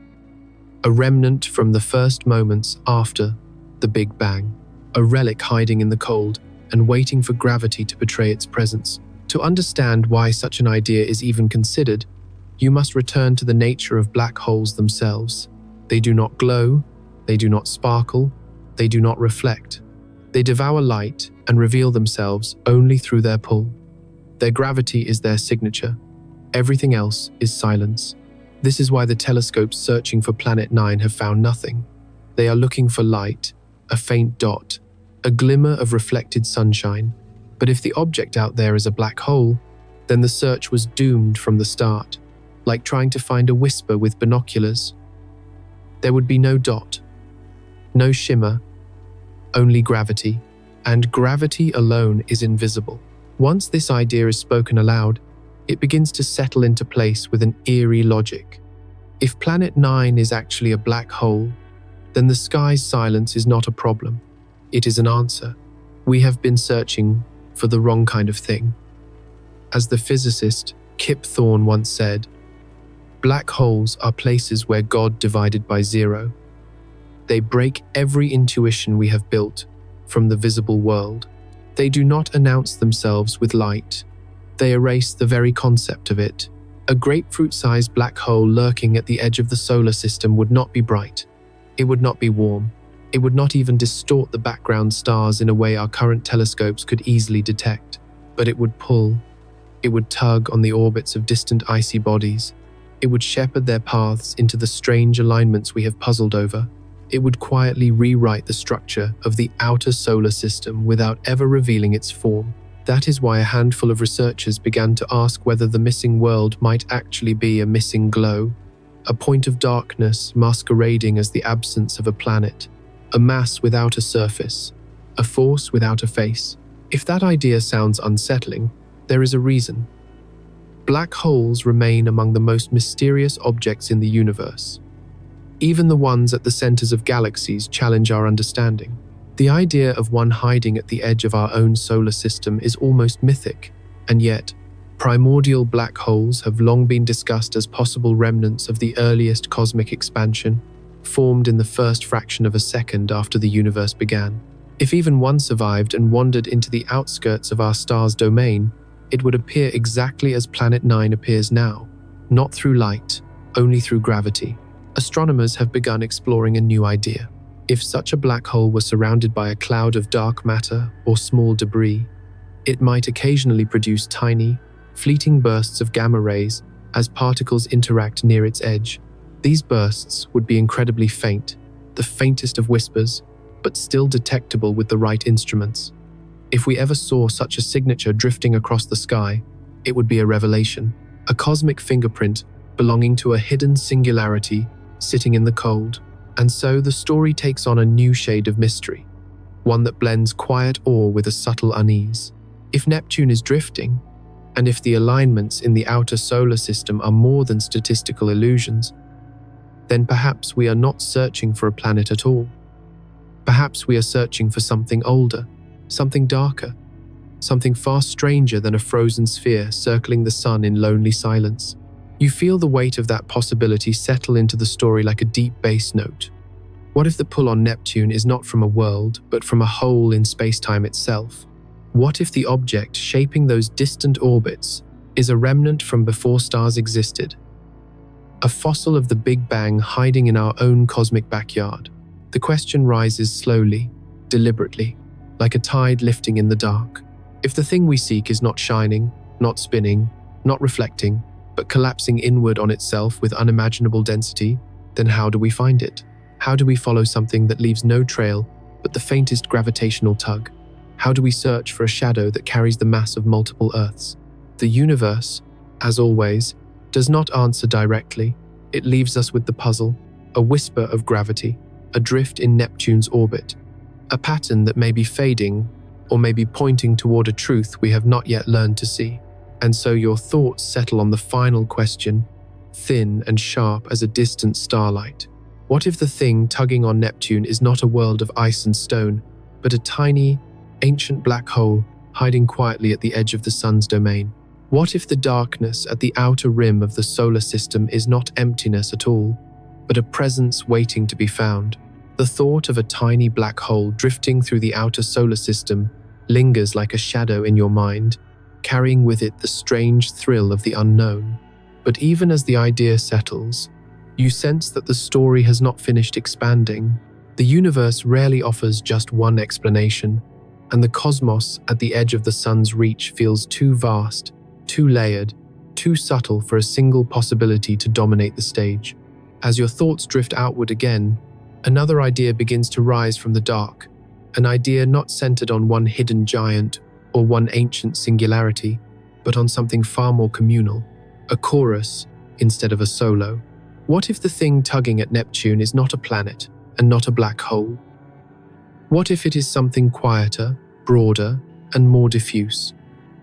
A remnant from the first moments after the Big Bang. A relic hiding in the cold and waiting for gravity to betray its presence. To understand why such an idea is even considered, you must return to the nature of black holes themselves. They do not glow, they do not sparkle, they do not reflect. They devour light and reveal themselves only through their pull. Their gravity is their signature. Everything else is silence. This is why the telescopes searching for Planet 9 have found nothing. They are looking for light, a faint dot, a glimmer of reflected sunshine. But if the object out there is a black hole, then the search was doomed from the start, like trying to find a whisper with binoculars. There would be no dot, no shimmer, only gravity, and gravity alone is invisible. Once this idea is spoken aloud, it begins to settle into place with an eerie logic. If Planet 9 is actually a black hole, then the sky's silence is not a problem. It is an answer. We have been searching for the wrong kind of thing. As the physicist Kip Thorne once said, black holes are places where God divided by zero. They break every intuition we have built from the visible world. They do not announce themselves with light. They erase the very concept of it. A grapefruit-sized black hole lurking at the edge of the solar system would not be bright. It would not be warm. It would not even distort the background stars in a way our current telescopes could easily detect. But it would pull. It would tug on the orbits of distant icy bodies. It would shepherd their paths into the strange alignments we have puzzled over. It would quietly rewrite the structure of the outer solar system without ever revealing its form. That is why a handful of researchers began to ask whether the missing world might actually be a missing glow, a point of darkness masquerading as the absence of a planet, a mass without a surface, a force without a face. If that idea sounds unsettling, there is a reason. Black holes remain among the most mysterious objects in the universe. Even the ones at the centers of galaxies challenge our understanding. The idea of one hiding at the edge of our own solar system is almost mythic, and yet, primordial black holes have long been discussed as possible remnants of the earliest cosmic expansion, formed in the first fraction of a second after the universe began. If even one survived and wandered into the outskirts of our star's domain, it would appear exactly as Planet 9 appears now, not through light, only through gravity. Astronomers have begun exploring a new idea. If such a black hole were surrounded by a cloud of dark matter or small debris, it might occasionally produce tiny, fleeting bursts of gamma rays as particles interact near its edge. These bursts would be incredibly faint, the faintest of whispers, but still detectable with the right instruments. If we ever saw such a signature drifting across the sky, it would be a revelation, a cosmic fingerprint belonging to a hidden singularity sitting in the cold. And so the story takes on a new shade of mystery, one that blends quiet awe with a subtle unease. If Neptune is drifting, and if the alignments in the outer solar system are more than statistical illusions, then perhaps we are not searching for a planet at all. Perhaps we are searching for something older, something darker, something far stranger than a frozen sphere circling the sun in lonely silence. You feel the weight of that possibility settle into the story like a deep bass note. What if the pull on Neptune is not from a world, but from a hole in space-time itself? What if the object shaping those distant orbits is a remnant from before stars existed? A fossil of the Big Bang hiding in our own cosmic backyard? The question rises slowly, deliberately, like a tide lifting in the dark. If the thing we seek is not shining, not spinning, not reflecting, but collapsing inward on itself with unimaginable density, then how do we find it? How do we follow something that leaves no trail but the faintest gravitational tug? How do we search for a shadow that carries the mass of multiple Earths? The universe, as always, does not answer directly. It leaves us with the puzzle, a whisper of gravity, a drift in Neptune's orbit, a pattern that may be fading or may be pointing toward a truth we have not yet learned to see. And so your thoughts settle on the final question, thin and sharp as a distant starlight. What if the thing tugging on Neptune is not a world of ice and stone, but a tiny, ancient black hole hiding quietly at the edge of the sun's domain? What if the darkness at the outer rim of the solar system is not emptiness at all, but a presence waiting to be found? The thought of a tiny black hole drifting through the outer solar system lingers like a shadow in your mind, carrying with it the strange thrill of the unknown. But even as the idea settles, you sense that the story has not finished expanding. The universe rarely offers just one explanation, and the cosmos at the edge of the sun's reach feels too vast, too layered, too subtle for a single possibility to dominate the stage. As your thoughts drift outward again, another idea begins to rise from the dark, an idea not centered on one hidden giant or one ancient singularity, but on something far more communal, a chorus instead of a solo. What if the thing tugging at Neptune is not a planet and not a black hole? What if it is something quieter, broader, and more diffuse?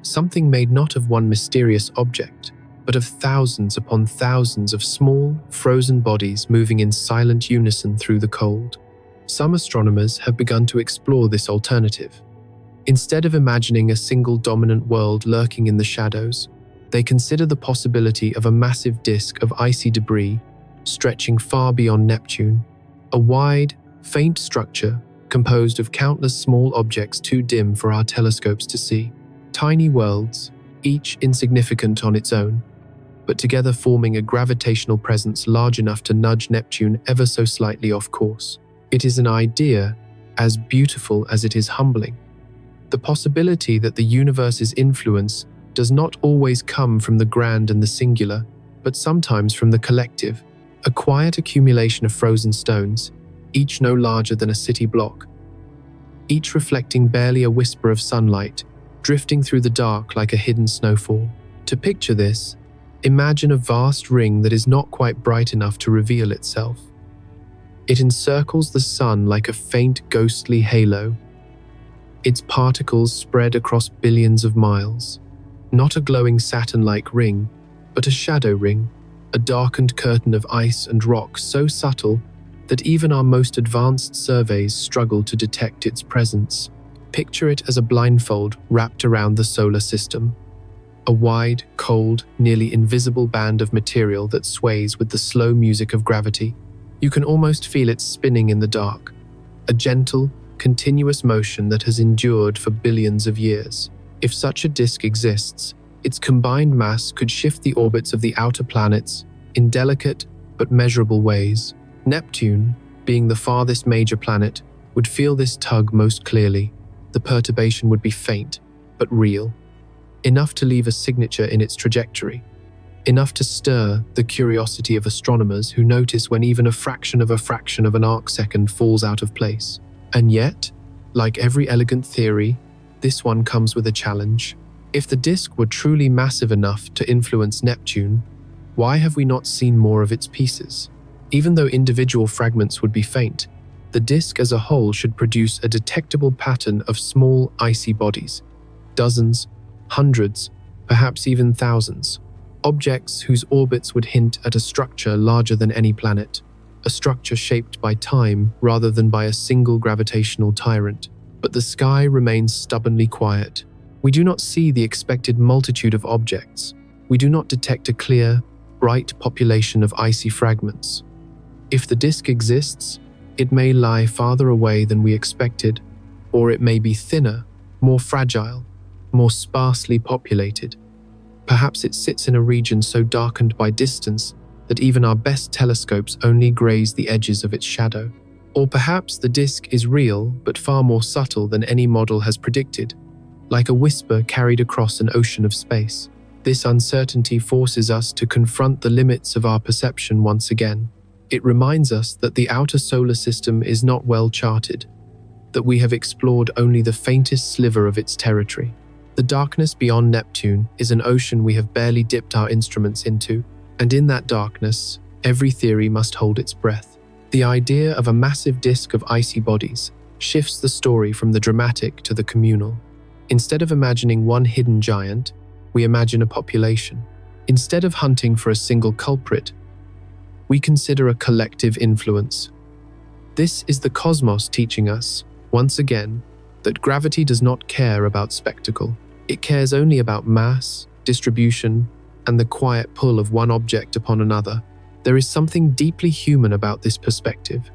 Something made not of one mysterious object, but of thousands upon thousands of small, frozen bodies moving in silent unison through the cold. Some astronomers have begun to explore this alternative. Instead of imagining a single dominant world lurking in the shadows, they consider the possibility of a massive disk of icy debris stretching far beyond Neptune, a wide, faint structure composed of countless small objects too dim for our telescopes to see. Tiny worlds, each insignificant on its own, but together forming a gravitational presence large enough to nudge Neptune ever so slightly off course. It is an idea as beautiful as it is humbling. The possibility that the universe's influence does not always come from the grand and the singular, but sometimes from the collective, a quiet accumulation of frozen stones, each no larger than a city block, each reflecting barely a whisper of sunlight, drifting through the dark like a hidden snowfall. To picture this, Imagine a vast ring that is not quite bright enough to reveal itself. It encircles the sun like a faint ghostly halo. Its particles spread across billions of miles. Not a glowing Saturn-like ring, but a shadow ring, a darkened curtain of ice and rock so subtle that even our most advanced surveys struggle to detect its presence. Picture it as a blindfold wrapped around the solar system. A wide, cold, nearly invisible band of material that sways with the slow music of gravity. You can almost feel it spinning in the dark, a gentle, continuous motion that has endured for billions of years. If such a disk exists, its combined mass could shift the orbits of the outer planets in delicate but measurable ways. Neptune, being the farthest major planet, would feel this tug most clearly. The perturbation would be faint, but real. Enough to leave a signature in its trajectory. Enough to stir the curiosity of astronomers who notice when even a fraction of an arc-second falls out of place. And yet, like every elegant theory, this one comes with a challenge. If the disk were truly massive enough to influence Neptune, why have we not seen more of its pieces? Even though individual fragments would be faint, the disk as a whole should produce a detectable pattern of small, icy bodies. Dozens, hundreds, perhaps even thousands. Objects whose orbits would hint at a structure larger than any planet. A structure shaped by time rather than by a single gravitational tyrant. But the sky remains stubbornly quiet. We do not see the expected multitude of objects. We do not detect a clear, bright population of icy fragments. If the disk exists, it may lie farther away than we expected, or it may be thinner, more fragile, more sparsely populated. Perhaps it sits in a region so darkened by distance that even our best telescopes only graze the edges of its shadow. Or perhaps the disk is real, but far more subtle than any model has predicted, like a whisper carried across an ocean of space. This uncertainty forces us to confront the limits of our perception once again. It reminds us that the outer solar system is not well charted, that we have explored only the faintest sliver of its territory. The darkness beyond Neptune is an ocean we have barely dipped our instruments into, and in that darkness, every theory must hold its breath. The idea of a massive disk of icy bodies shifts the story from the dramatic to the communal. Instead of imagining one hidden giant, we imagine a population. Instead of hunting for a single culprit, we consider a collective influence. This is the cosmos teaching us, once again, that gravity does not care about spectacle. It cares only about mass, distribution, and the quiet pull of one object upon another. There is something deeply human about this perspective.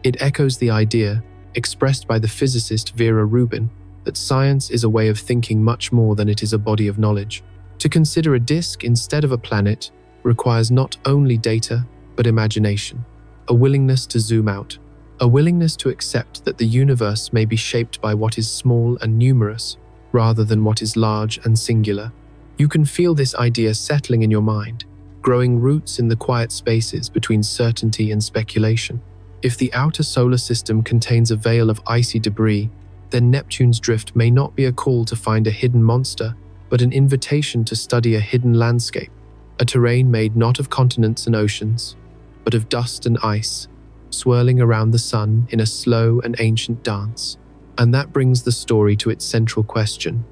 It echoes the idea, expressed by the physicist Vera Rubin, that science is a way of thinking much more than it is a body of knowledge. To consider a disk instead of a planet requires not only data, but imagination, a willingness to zoom out, a willingness to accept that the universe may be shaped by what is small and numerous, rather than what is large and singular. You can feel this idea settling in your mind, growing roots in the quiet spaces between certainty and speculation. If the outer solar system contains a veil of icy debris, then Neptune's drift may not be a call to find a hidden monster, but an invitation to study a hidden landscape, a terrain made not of continents and oceans, but of dust and ice, swirling around the sun in a slow and ancient dance. And that brings the story to its central question.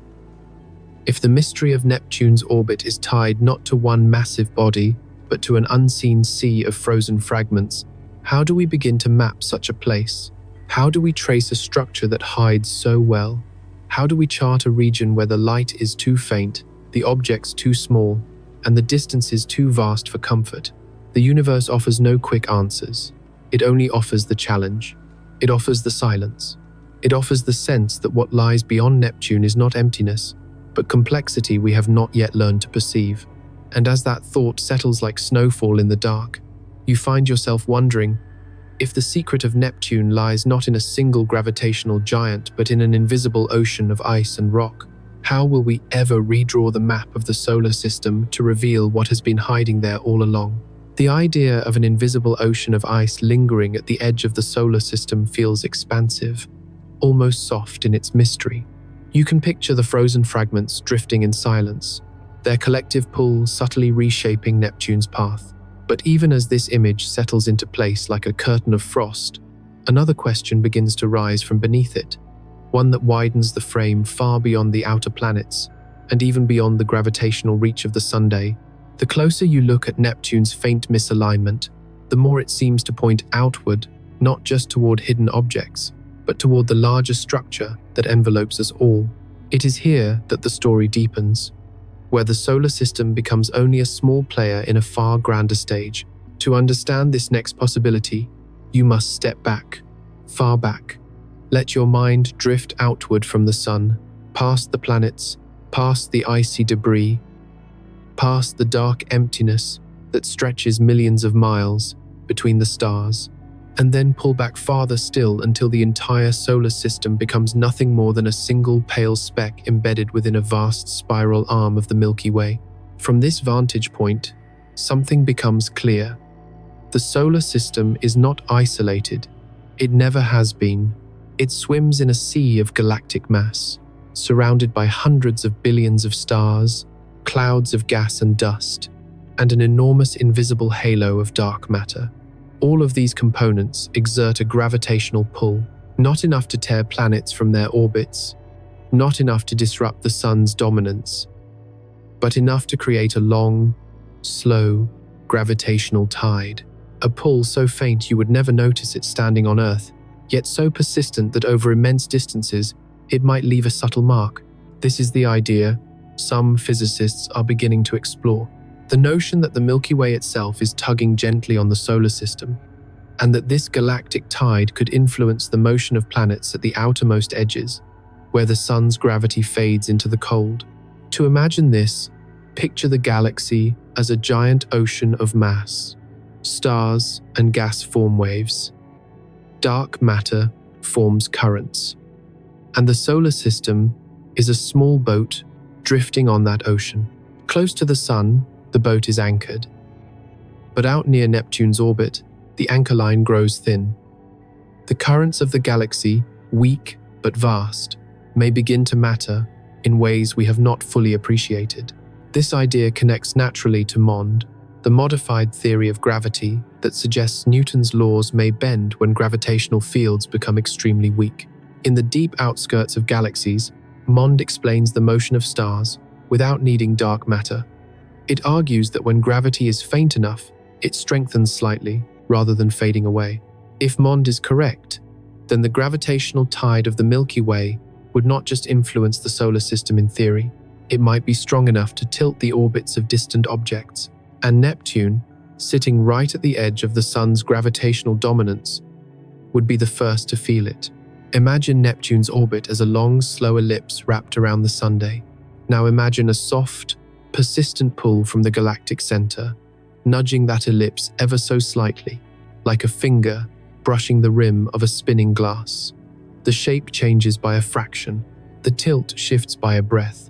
If the mystery of Neptune's orbit is tied not to one massive body, but to an unseen sea of frozen fragments, how do we begin to map such a place? How do we trace a structure that hides so well? How do we chart a region where the light is too faint, the objects too small, and the distances too vast for comfort? The universe offers no quick answers. It only offers the challenge. It offers the silence. It offers the sense that what lies beyond Neptune is not emptiness, but complexity we have not yet learned to perceive. And as that thought settles like snowfall in the dark, you find yourself wondering, if the secret of Neptune lies not in a single gravitational giant but in an invisible ocean of ice and rock, how will we ever redraw the map of the solar system to reveal what has been hiding there all along? The idea of an invisible ocean of ice lingering at the edge of the solar system feels expansive, almost soft in its mystery. You can picture the frozen fragments drifting in silence, their collective pull subtly reshaping Neptune's path. But even as this image settles into place like a curtain of frost, another question begins to rise from beneath it, one that widens the frame far beyond the outer planets and even beyond the gravitational reach of the Sunday. The closer you look at Neptune's faint misalignment, the more it seems to point outward, not just toward hidden objects, but toward the larger structure that envelopes us all. It is here that the story deepens, where the solar system becomes only a small player in a far grander stage. To understand this next possibility, you must step back, far back. Let your mind drift outward from the sun, past the planets, past the icy debris, past the dark emptiness that stretches millions of miles between the stars, and then pull back farther still until the entire solar system becomes nothing more than a single pale speck embedded within a vast spiral arm of the Milky Way. From this vantage point, something becomes clear. The solar system is not isolated. It never has been. It swims in a sea of galactic mass, surrounded by hundreds of billions of stars, clouds of gas and dust, and an enormous invisible halo of dark matter. All of these components exert a gravitational pull, not enough to tear planets from their orbits, not enough to disrupt the sun's dominance, but enough to create a long, slow, gravitational tide. A pull so faint you would never notice it standing on Earth, yet so persistent that over immense distances it might leave a subtle mark. This is the idea some physicists are beginning to explore. The notion that the Milky Way itself is tugging gently on the solar system, and that this galactic tide could influence the motion of planets at the outermost edges, where the sun's gravity fades into the cold. To imagine this, picture the galaxy as a giant ocean of mass. Stars and gas form waves. Dark matter forms currents. And the solar system is a small boat drifting on that ocean. Close to the sun, the boat is anchored. But out near Neptune's orbit, the anchor line grows thin. The currents of the galaxy, weak but vast, may begin to matter in ways we have not fully appreciated. This idea connects naturally to MOND, the modified theory of gravity that suggests Newton's laws may bend when gravitational fields become extremely weak. In the deep outskirts of galaxies, MOND explains the motion of stars without needing dark matter. It argues that when gravity is faint enough, it strengthens slightly rather than fading away. If MOND is correct, then the gravitational tide of the Milky Way would not just influence the solar system in theory, it might be strong enough to tilt the orbits of distant objects. And Neptune, sitting right at the edge of the sun's gravitational dominance, would be the first to feel it. Imagine Neptune's orbit as a long, slow ellipse wrapped around the Sunday. Now imagine a soft, persistent pull from the galactic center, nudging that ellipse ever so slightly, like a finger brushing the rim of a spinning glass. The shape changes by a fraction. The tilt shifts by a breath.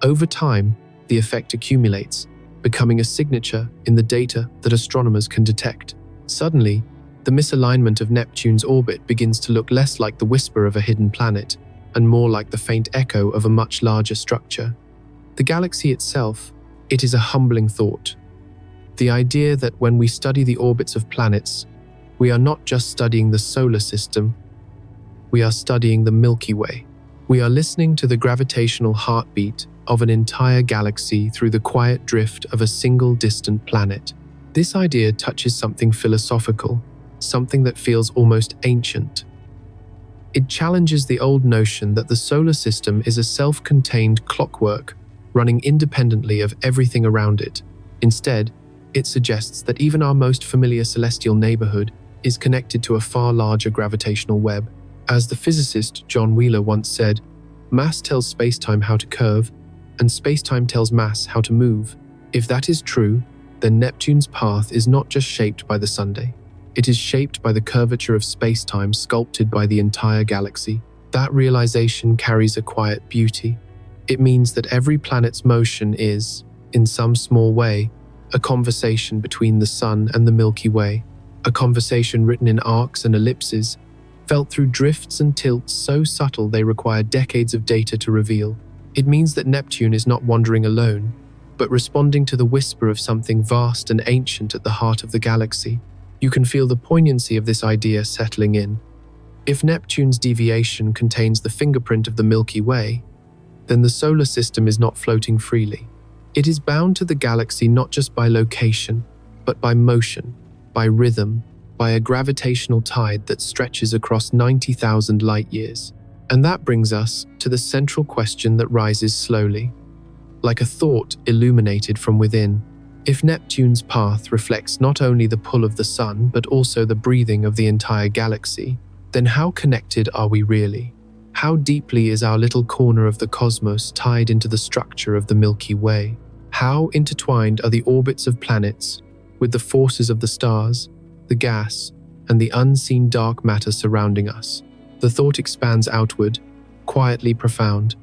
Over time, the effect accumulates, becoming a signature in the data that astronomers can detect. Suddenly, the misalignment of Neptune's orbit begins to look less like the whisper of a hidden planet and more like the faint echo of a much larger structure. The galaxy itself, it is a humbling thought. The idea that when we study the orbits of planets, we are not just studying the solar system, we are studying the Milky Way. We are listening to the gravitational heartbeat of an entire galaxy through the quiet drift of a single distant planet. This idea touches something philosophical, something that feels almost ancient. It challenges the old notion that the solar system is a self-contained clockwork running independently of everything around it. Instead, it suggests that even our most familiar celestial neighborhood is connected to a far larger gravitational web. As the physicist John Wheeler once said, mass tells space-time how to curve, and space-time tells mass how to move. If that is true, then Neptune's path is not just shaped by the Sunday. It is shaped by the curvature of space-time sculpted by the entire galaxy. That realization carries a quiet beauty. It means that every planet's motion is, in some small way, a conversation between the Sun and the Milky Way, a conversation written in arcs and ellipses, felt through drifts and tilts so subtle they require decades of data to reveal. It means that Neptune is not wandering alone. but responding to the whisper of something vast and ancient at the heart of the galaxy. You can feel the poignancy of this idea settling in. If Neptune's deviation contains the fingerprint of the Milky Way, then the solar system is not floating freely. It is bound to the galaxy not just by location, but by motion, by rhythm, by a gravitational tide that stretches across 90,000 light-years. And that brings us to the central question that rises slowly, like a thought illuminated from within. If Neptune's path reflects not only the pull of the Sun, but also the breathing of the entire galaxy, then how connected are we really? How deeply is our little corner of the cosmos tied into the structure of the Milky Way? How intertwined are the orbits of planets with the forces of the stars, the gas, and the unseen dark matter surrounding us? The thought expands outward, quietly profound.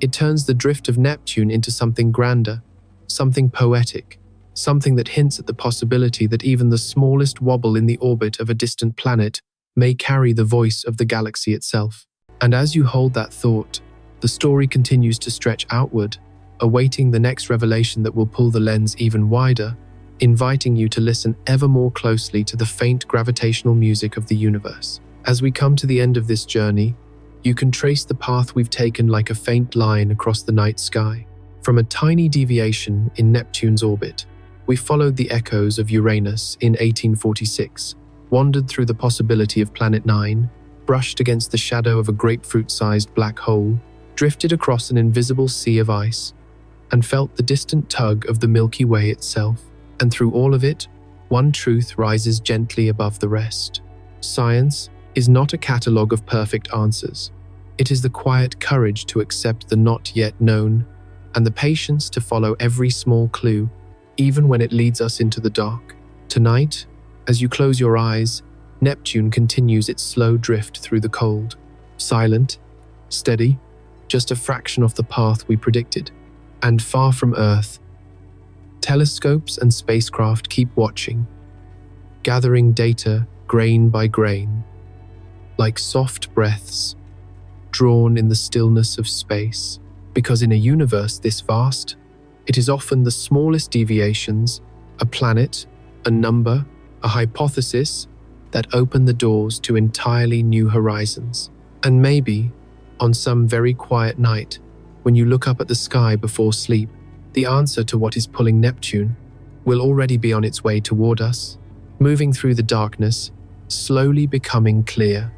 It turns the drift of Neptune into something grander, something poetic, something that hints at the possibility that even the smallest wobble in the orbit of a distant planet may carry the voice of the galaxy itself. And as you hold that thought, the story continues to stretch outward, awaiting the next revelation that will pull the lens even wider, inviting you to listen ever more closely to the faint gravitational music of the universe. As we come to the end of this journey, you can trace the path we've taken like a faint line across the night sky. From a tiny deviation in Neptune's orbit, we followed the echoes of Uranus in 1846, wandered through the possibility of Planet 9, brushed against the shadow of a grapefruit-sized black hole, drifted across an invisible sea of ice, and felt the distant tug of the Milky Way itself. And through all of it, one truth rises gently above the rest. Science is not a catalogue of perfect answers. It is the quiet courage to accept the not yet known, and the patience to follow every small clue, even when it leads us into the dark. Tonight, as you close your eyes, Neptune continues its slow drift through the cold. Silent, steady, just a fraction of the path we predicted. And far from Earth, telescopes and spacecraft keep watching, gathering data grain by grain, like soft breaths drawn in the stillness of space. Because in a universe this vast, it is often the smallest deviations, a planet, a number, a hypothesis, that open the doors to entirely new horizons. And maybe, on some very quiet night, when you look up at the sky before sleep, the answer to what is pulling Neptune will already be on its way toward us, moving through the darkness, slowly becoming clear.